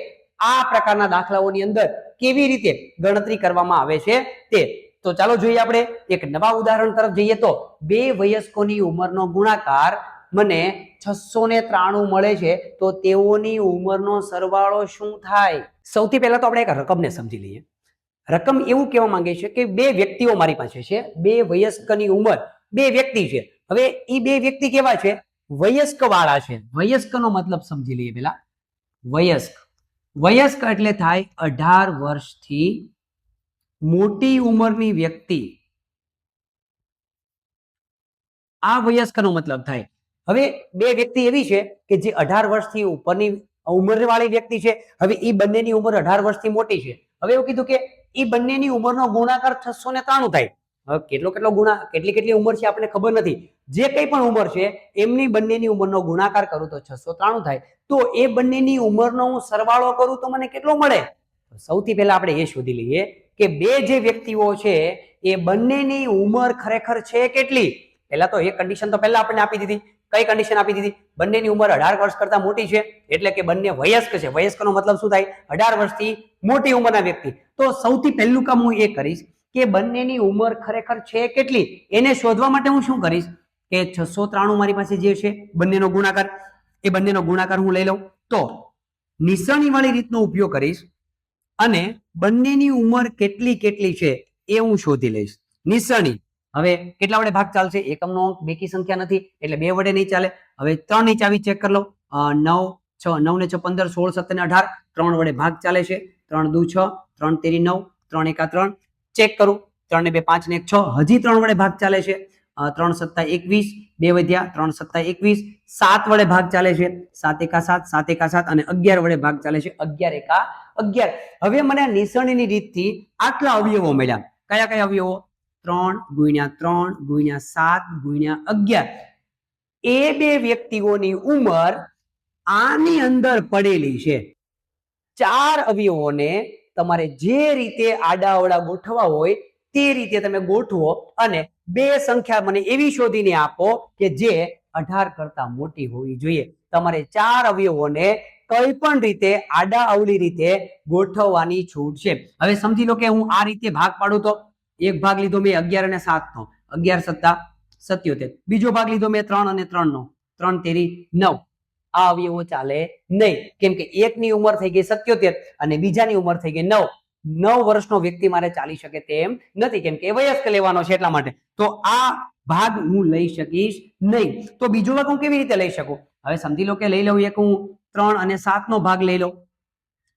આ પ્રકારના દાખલાઓની અંદર કેવી રીતે ગણતરી કરવામાં આવે છે તે. તો ચાલો જોઈએ આપણે એક નવા ઉદાહરણ તરફ જઈએ. તો બે વયસ્કોની ઉંમરનો ગુણાકાર મને 693 મળે છે, તો તેઓની ઉંમરનો સરવાળો શું થાય? સૌથી પહેલા તો આપણે એક રકમને સમજી લઈએ. રકમ એવું કહેવા માંગે છે કે બે વ્યક્તિઓ મારી પાસે છે, બે વયસ્કની ઉંમર, બે વ્યક્તિ છે. હવે એ બે વ્યક્તિ કેવા છે? વયસ્ક વાળા છે. વયસ્કનો મતલબ સમજી લઈએ પેલા. વયસ્ક, વયસ્ક એટલે થાય 18 વર્ષથી મોટી ઉંમરની વ્યક્તિ. આ વયસ્કનો મતલબ થાય. હવે બે વ્યક્તિ એવી છે કે જે 18 વર્ષથી ઉપરની ઉંમરવાળી વ્યક્તિ છે. હવે એ બંનેની ઉંમર 18 વર્ષથી મોટી છે. હવે એવું કીધું કે એ બંનેની ઉંમરનો ગુણાકાર 693 થાય. હવે કેટલી ઉંમર છે આપણને ખબર નથી. જે કંઈ પણ ઉંમર છે એમની બંનેની ઉંમરનો ગુણાકાર કરું તો 693 થાય. તો એ બંનેની ઉંમરનો હું સરવાળો કરું તો મને કેટલો મળે? સૌથી પહેલા આપણે એ શોધી લઈએ કે બે જે વ્યક્તિઓ છે એ બંનેની ઉંમર ખરેખર છે કેટલી. પહેલા તો એ કન્ડિશન તો પહેલા આપણને આપી દીધી. કઈ કન્ડિશન આપી દીધી? બંનેની ઉંમર 18 વર્ષ કરતા મોટી છે, એટલે કે બંને વયસ્ક છે. વયસ્કનો મતલબ શું થાય? 18 વર્ષથી મોટી ઉંમરના વ્યક્તિ. તો સૌથી પહેલું કામ હું એ કરીશ કે બંનેની ઉંમર ખરેખર છે કેટલી એને શોધવા માટે હું શું કરીશ કે 693 મારી પાસે જે છે બંનેનો ગુણાકાર, એ બંનેનો ગુણાકાર હું લઈ લઉં. તો નિશાની વાળી રીતનો ઉપયોગ કરીશ અને બંનેની ઉંમર કેટલી કેટલી છે એ હું શોધી લઈશ. નિશાની. હવે કેટલા વડે ભાગ ચાલશે? એકમનો અંક બેકી સંખ્યા નથી એટલે 2 વડે નહીં ચાલે. હવે 3 ની ચાવી ચેક કરી લો. 9 9 ને 6 15 16 17 ને 18 3 વડે ભાગ ચાલે છે. 3 દુ 6 3 તેરી 9 3 એકા 3 ચેક કરું. 3 ને 2 5 ને 1 6 હજી 3 વડે ભાગ ચાલે છે. 3 7 21 2 વધ્યા 3 7 21 7 વડે ભાગ ચાલે છે. 7 એકા 7 7 એકા 7 અને 11 વડે ભાગ ચાલે છે. 11 એકા 11. હવે મને નિશાનીની રીતથી આટલા અવયવો મળ્યા. કયા કયા અવયવો? 3 ગુણ્યા 3 ગુણ્યા 7 ગુણ્યા 11. એ બે વ્યક્તિઓની ઉંમર આની અંદર પડેલી છે. 4 અવયવોને તમારે જે રીતે આડાઅવળા ગોઠવવા હોય તે રીતે તમે ગોઠવો અને બે સંખ્યા મને એવી શોધીને આપો કે જે 18 કરતા મોટી હોવી જોઈએ. તમારે 4 અવયવોને કઈ પણ રીતે આડાઅવળી રીતે ગોઠવવાની છૂટ છે. હવે સમજી લો કે હું આ રીતે ભાગ પાડું તો એક ભાગ લીધો મેં 11 અને 7 નો, 11 સત્તા 77. બીજો ભાગ લીધો મેં 3 અને 3 નો, 3 તેરી 9. આ અવયવો ચાલે નહીં, કેમ કે એકની ઉંમર થઈ ગઈ 77 અને બીજાની ઉંમર થઈ ગઈ 9. 9 વર્ષનો વ્યક્તિ મારે ચાલી શકે તેમ નથી, કેમ કે વયસ્ક લેવાનો છે એટલા માટે. તો આ ભાગ હું લઈ શકીશ નહીં. તો બીજો ભાગ હું કેવી રીતે લઈ શકું? હવે સમજી લો કે લઈ લઉં એક હું 3 અને 7 નો ભાગ લઈ લઉં.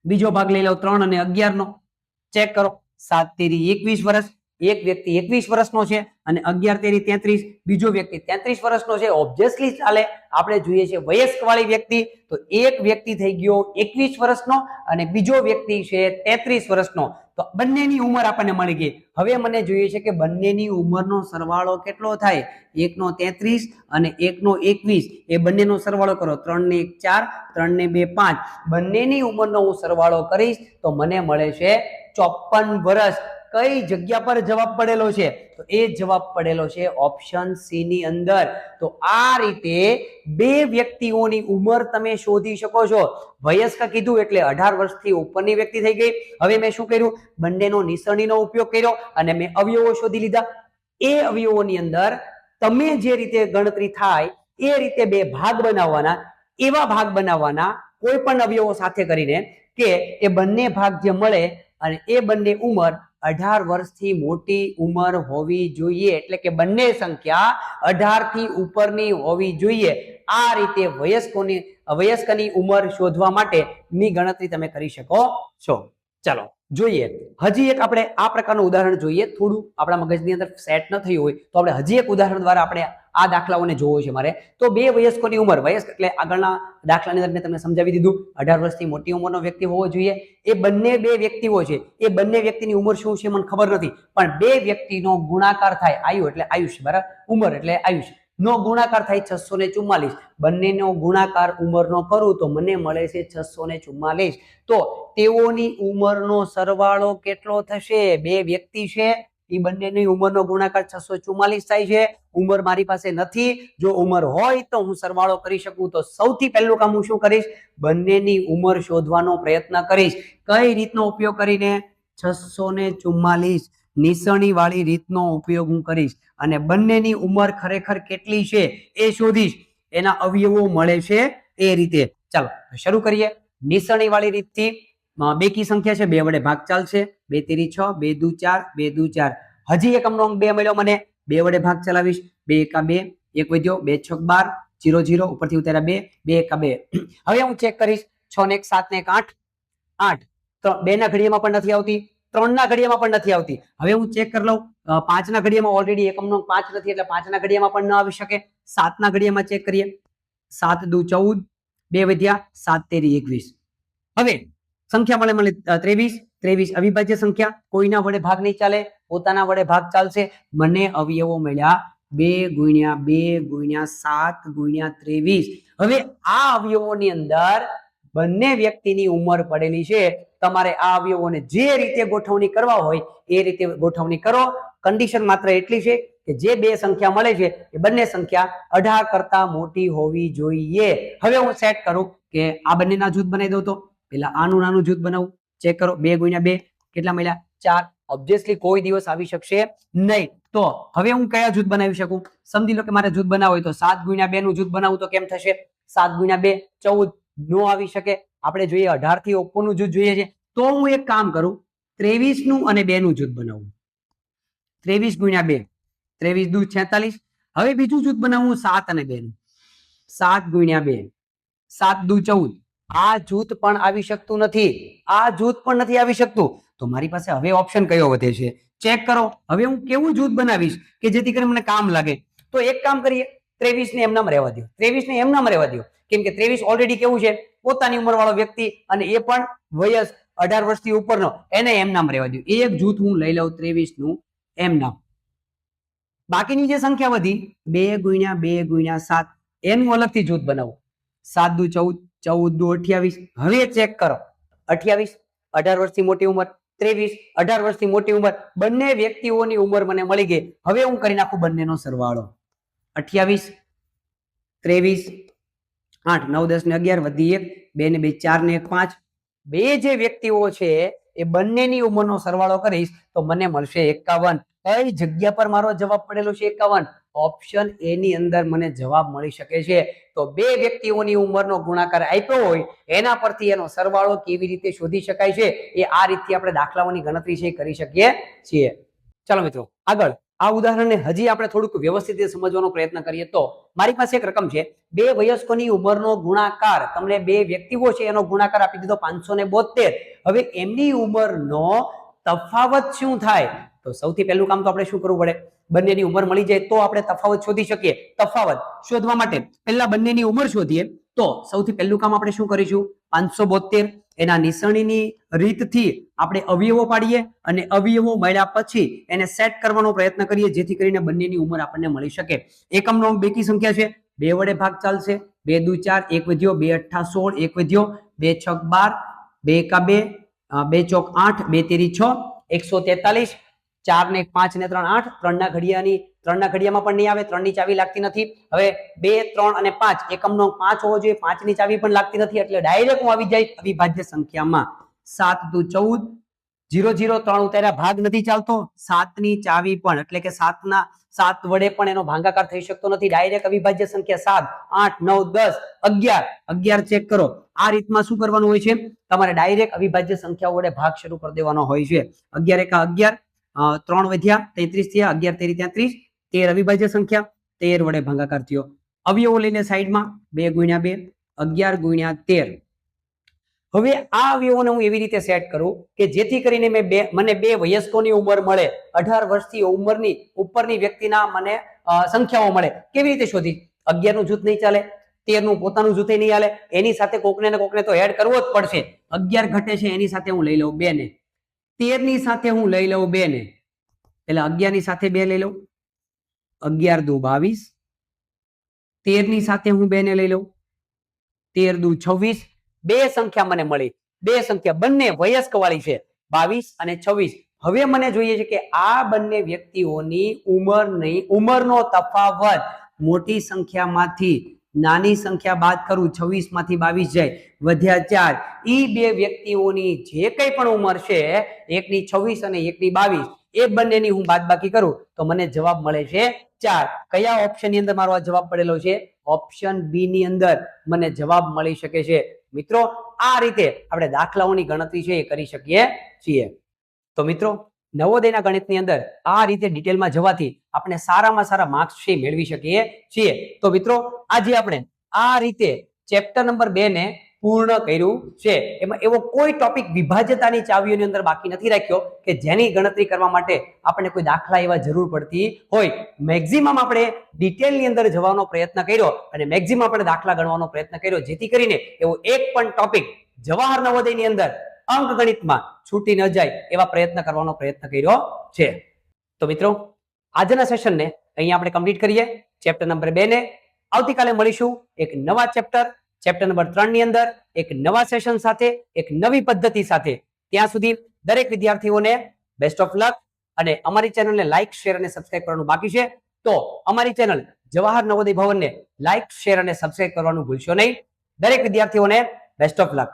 બીજો ભાગ લઈ લઉં 3 અને 11 નો. ચેક કરો. 7 તેરી 21 વર્ષ. એક વ્યક્તિ 21 વર્ષનો છે અને 11 તેરી 33. બીજો વ્યક્તિ 33 વર્ષનો છે. ઓબ્વિયસલી ચાલે. આપણે જોઈએ છે વયસ્ક વાળી વ્યક્તિ. તો એક વ્યક્તિ થઈ ગયો 21 વર્ષનો અને બીજો વ્યક્તિ છે 33 વર્ષનો. તો બંનેની ઉંમર આપણને મળી ગઈ. હવે મને જોઈએ છે કે બંનેની ઉંમરનો સરવાળો કેટલો થાય? એકનો 33 અને એકનો 21. એ બંનેનો સરવાળો કરો. 3 ને 1 4, 3 ને 2 5. બંનેની ઉંમરનો હું સરવાળો કરીશ તો મને મળે છે 54 વર્ષ. કઈ જગ્યા પર જવાબ પડેલો છે? તો એ જવાબ પડેલો છે ઓપ્શન સી ની અંદર. તો આ રીતે બે વ્યક્તિઓની ઉંમર તમે શોધી શકો છો. વયસ્ક કીધું એટલે 18 વર્ષથી ઉપરની વ્યક્તિ થઈ ગઈ. હવે મેં શું કર્યું? બંનેનો નિશાનીનો ઉપયોગ કર્યો અને મેં અવયવો શોધી લીધા. એ અવયવોની અંદર તમે જે રીતે ગણતરી થાય એ રીતે બે ભાગ બનાવવાના. એવા ભાગ બનાવવાના કોઈ પણ અવયવો સાથે કરીને કે એ બંને ભાગ જે મળે અને એ બંને ઉંમર 18 વર્ષથી મોટી ઉંમર હોવી જોઈએ, એટલે કે બંને સંખ્યા 18 થી ઉપરની હોવી જોઈએ. આ રીતે વયસ્કની ઉંમર શોધવા માટેની ગણતરી તમે કરી શકો છો. ચાલો જોઈએ હજી એક આપણે આ પ્રકારનું ઉદાહરણ જોઈએ. થોડું આપણા મગજની અંદર સેટ ન થયું હોય તો આપણે હજી એક ઉદાહરણ દ્વારા આપણે આ દાખલાઓને જોવો છે મારે. તો બે વયસ્કોની ઉંમર, વયસ્ક એટલે આગળના દાખલાની અંદર મેં તમને સમજાવી દીધું 18 વર્ષથી મોટી ઉંમરનો વ્યક્તિ હોવો જોઈએ. એ બંને બે વ્યક્તિઓ છે. એ બંને વ્યક્તિની ઉંમર શું છે મને ખબર નથી, પણ બે વ્યક્તિનો ગુણાકાર થાય. આયુ એટલે આયુષ્ય, બરાબર, ઉંમર એટલે આયુષ્ય. નો ગુણાકાર થાય 644. બંનેનો ગુણાકાર ઉંમરનો કરું તો મને મળે છે 644. તો તેઓની ઉંમરનો સરવાળો કેટલો થશે? બે વ્યક્તિ છે, એ બંનેની ઉંમરનો ગુણાકાર 644 થાય છે. ઉંમર મારી પાસે નથી, જો ઉંમર હોય તો હું સરવાળો કરી શકું. તો સૌથી પહેલું કામ હું શું કરીશ? બંનેની ઉંમર શોધવાનો પ્રયત્ન કરીશ. કઈ રીતનો ઉપયોગ કરીને? 644 નિસરણી વાળી રીતનો ઉપયોગ હું કરીશ અને બંનેની ઉંમર ખરેખર કેટલી છે એ શોધીશ. એના અવયવો મળે છે એ રીતે. ચાલો શરૂ કરીએ. નિસરણી વાળી રીતથી બેકી સંખ્યા છે, 2 વડે ભાગ ચાલશે. 2 તેરી 6, 2 દુ 4, 2 દુ 4. હજી એક અંક 2 મળ્યો મને, 2 વડે ભાગ ચલાવીશ. 2 એકા 2, 1 વધ્યો, 2 છક 12, 0 0 ઉપરથી ઉતાર્યા 2, 2 એકા 2. હવે હું ચેક કરીશ. 6 ને 1 7 ને 1 8, 8 2 ના ઘડિયામાં પણ નથી આવતી, 3 ના ઘડિયામાં પણ નથી આવતી. હવે હું ચેક કરી લઉં. 5 ના ઘડિયામાં ઓલરેડી એકમનો 5 નથી, એટલે 5 ના ઘડિયામાં પણ ન આવી શકે. 7 ના ઘડિયામાં ચેક કરીએ. 7 દુ 14, 2 વધ્યા, 7 તેરી 21. હવે સંખ્યા મળે 23. 23 અવિભાજ્ય સંખ્યા, કોઈના વડે ભાગ નહીં ચાલે, પોતાના વડે ભાગ ચાલશે. મને અવયવો મળ્યા 2 ગુણ્યા 2 ગુણ્યા 7 ગુણ્યા 23. હવે આ અવયવોની અંદર બંને વ્યક્તિની ઉંમર પડેલી છે. તમારે આ અવયવોને જે રીતે ગોઠવણી કરવા હોય એ રીતે ગોઠવણી કરો. કન્ડિશન માત્ર એટલી છે કે જે બે સંખ્યા મળે છે એ બંને સંખ્યા 18 કરતા મોટી હોવી જોઈએ. હવે હું સેટ કરું કે આ બંનેના જૂથ બનાવી દઉં. તો પેલા આનું નાનું જૂથ બનાવું. ચેક કરો. 2 ગુણ્યા 2 કેટલા મળ્યા? 4. ઓબ્વિયસલી કોઈ દિવસ આવી શકશે નહીં. તો હવે હું કયા જૂથ બનાવી શકું? સમજી લો કે મારે જૂથ બનાવવું હોય તો 7 ગુણ્યા 2 નું જૂથ બનાવું તો કેમ થશે? 7 ગુણ્યા 2 14. નો આવી શકે. આપણે જોઈએ 18 થી ઉપરનું જૂથ જોઈએ છે. તો હું એક કામ કરું, 23 નું અને 2 નું જૂથ બનાવું. 23 ગુણ્યા 2, 23 દુ 46. હવે બીજું જૂથ બનાવું 7 અને 2 નું. 7 ગુણ્યા 2, 7 દુ 14. આ જૂથ પણ આવી શકતું નથી, આ જૂથ પણ નથી આવી શકતું. તો મારી પાસે હવે ઓપ્શન કયો વધે છે? ચેક કરો. હવે હું કેવું જૂથ બનાવીશ કે જેથી કરીને મને કામ લાગે? તો એક કામ કરીએ, 23 ને એમ નામ રહેવા દો. 23 ને એમ નામ રહેવા દો, કેમ કે 23 ઓલરેડી કેવું છે? પોતાની ઉંમર વાળો વ્યક્તિ, અને એ પણ વયસ 18 વર્ષથી ઉપરનો, એને એમ નામ રહેવા દો. એક જૂથ હું લઈ લઉં 23 નું એમ નામ. બાકીની જે સંખ્યા વધી 2 ગુણ્યા 2 ગુણ્યા 7, એનું અલગથી જૂથ બનાવું. 7 દુ 14, 14 દુ 28. હવે ચેક કરો. 28 18 વર્ષથી મોટી ઉંમર, 23 18 વર્ષથી મોટી ઉંમર. બંને વ્યક્તિઓની ઉંમર મને મળી ગઈ. હવે હું કરી નાખું બંનેનો સરવાળો. 28 23 8 9 10 ને 11 વધી 1 2 ને 2 4 ને 1 5. બે જે વ્યક્તિઓ છે એ બંનેની ઉંમરનો સરવાળો કરીશ તો મને મળશે 51. કઈ જગ્યા પર મારો જવાબ પડેલો છે? 51. ઓપ્શન એ ની અંદર મને જવાબ મળી શકે છે. તો બે વ્યક્તિઓની ઉંમરનો ગુણાકાર આપ્યો હોય એના પરથી એનો સરવાળો કેવી રીતે શોધી શકાય છે એ આ રીતથી આપણે દાખલાઓની ગણતરી છે કરી શકીએ છીએ. ચાલો મિત્રો આગળ આ ઉદાહરણને હજી આપણે થોડુંક વ્યવસ્થિત રીતે સમજવાનો પ્રયત્ન કરીએ. તો મારી પાસે એક રકમ છે, બે વયસ્કોની ઉંમરનો ગુણાકાર, તમને બે વ્યક્તિઓ છે એનો ગુણાકાર આપી દીધો 572. હવે એમની ઉંમરનો તફાવત શું થાય? તો સૌથી પહેલું કામ તો આપણે શું કરવું પડે? બંનેની ઉંમર મળી જાય તો આપણે તફાવત શોધી શકીએ. તફાવત શોધવા માટે પહેલા બંનેની ઉંમર શોધીએ. તો સૌથી પહેલું કામ આપણે શું કરીશું? 572 એના નિસરણીની રીતથી આપણે અવયવો પાડીએ અને અવયવો મળ્યા પછી એને સેટ કરવાનો પ્રયત્ન કરીએ જેથી કરીને બંનેની ઉંમર આપણને મળી શકે. એકમનો અંક બેકી સંખ્યા છે, 2 વડે ભાગ ચાલશે. 2 દુ 4, 1 વધ્યો, 2 8 16, 1 વધ્યો, 2 છક 12, 2 એકા 2, 2 ચોક 8, 2 તેરી 6, 143. 4 ને 5 ને 3 8. 3 ના ઘડિયામાં પણ નહીં આવે, 3 ની ચાવી લાગતી નથી. હવે 2 3 અને 5 એકમનો 5 હોવો જોઈએ, 5 ની ચાવી પણ લાગતી નથી, એટલે ડાયરેક્ટ હું આવી જાય અવિભાજ્ય સંખ્યામાં. 7 દુ 14, 0 0 3 ઉતાર્યા, ભાગ નથી ચાલતો. 7 ની ચાવી પણ, એટલે કે 7 વડે પણ એનો ભાગાકાર થઈ શકતો નથી. ડાયરેક્ટ અવિભાજ્ય સંખ્યા 7 8 9 10 11. 11 ચેક કરો. આ રીતમાં શું કરવાનું હોય છે? તમારે ડાયરેક્ટ અવિભાજ્ય સંખ્યાઓ વડે ભાગ શરૂ કરી દેવાનો હોય છે. 11 એકા 11, 3 વધ્યા 33 થયા, 11 તેરી 33. 13 અવિભાજ્ય સંખ્યા, 13 વડે ભાગાકાર થયો. અવયવો લઈને સાઈડમાં. 2 ગુણ્યા 2, 11 ગુણ્યા 13. હવે આ અવયવોને હું એવી રીતે સેટ કરું કે જેથી કરીને મને બે વયસ્કોની ઉંમર મળે, 18 વર્ષથી ઉંમરની ઉપરની વ્યક્તિના મને સંખ્યાઓ મળે. કેવી રીતે શોધી? 11 નું જૂથ નહીં ચાલે, 13 નું પોતાનું જૂથે નહીં ચાલે, એની સાથે કોકને ને કોકને તો એડ કરવો જ પડશે. 11 ઘટે છે એની સાથે હું લઈ લઉં 2 ને, 13 ની સાથે હું લઈ લઉં 2 ને, એટલે 11 ની સાથે 2 લઈ લઉં. 11 દુ 22, 13 ની સાથે હું 2 ને લઈ લઉં, 13 દુ 26, બે સંખ્યા મને મળી, બે સંખ્યા બંને વયસ્ક વાળી છે, 22 અને 26. હવે મને જોઈએ છે કે આ બંને વ્યક્તિઓની ઉંમરનો તફાવત મોટી સંખ્યામાંથી નાની સંખ્યા બાદ કરું, 26 માંથી 22 જાય, વધ્યા 4. ઈ બે વ્યક્તિઓની જે કંઈ પણ ઉંમર છે, એકની 26 અને એકની 22, એ બંનેની હું બાદબાકી કરું તો મને જવાબ મળે છે 4. કયા ઓપ્શન ની અંદર મારો આ જવાબ પડેલો છે? ઓપ્શન બી ની અંદર મને જવાબ મળી શકે છે. મિત્રો, આ રીતે આપણે દાખલાઓની ગણતરી છે એ કરી શકીએ છીએ. તો મિત્રો, નવોદયના ગણિતની અંદર આ રીતે ડિટેલમાં જવાથી આપણે સારામાં સારા માર્ક્સ છે મેળવી શકીએ છીએ. તો મિત્રો, આજે આપણે આ રીતે ચેપ્ટર નંબર 2 ને પૂર્ણ કર્યું છે. એમાં એવો કોઈ ટોપિક વિભાજ્યતાની ચાવીઓની અંદર બાકી નથી રાખ્યો કે જેની ગણતરી કરવા માટે આપણે કોઈ દાખલા એવા જરૂર પડતી હોય. મેક્સિમમ આપણે ડિટેલની અંદર જવાનો પ્રયત્ન કર્યો અને મેક્સિમમ આપણે દાખલા ગણવાનો પ્રયત્ન કર્યો, જેથી કરીને એવો એક પણ ટોપિક જવાહર નવોદયની અંદર અંક ગણિતમાં છૂટી ન જાય એવા પ્રયત્ન કરવાનો પ્રયત્ન કર્યો છે. તો મિત્રો, આજના સેશનને અહીંયા આપણે કમ્પ્લીટ કરીએ. ચેપ્ટર નંબર 2 ને આવતીકાલે મળીશું એક નવા ચેપ્ટર નંબર 3 ની અંદર એક નવા સેશન સાથે, એક નવી પદ્ધતિ સાથે. ત્યાં સુધી દરેક વિદ્યાર્થીઓને બેસ્ટ ઓફ લક, અને અમારી ચેનલને લાઈક, શેર અને સબસ્ક્રાઇબ કરવાનું બાકી છે તો અમારી ચેનલ જવાહર નવોદય ભવનને લાઈક, શેર અને સબસ્ક્રાઇબ કરવાનું ભૂલશો નહીં. દરેક વિદ્યાર્થીઓને બેસ્ટ ઓફ લક.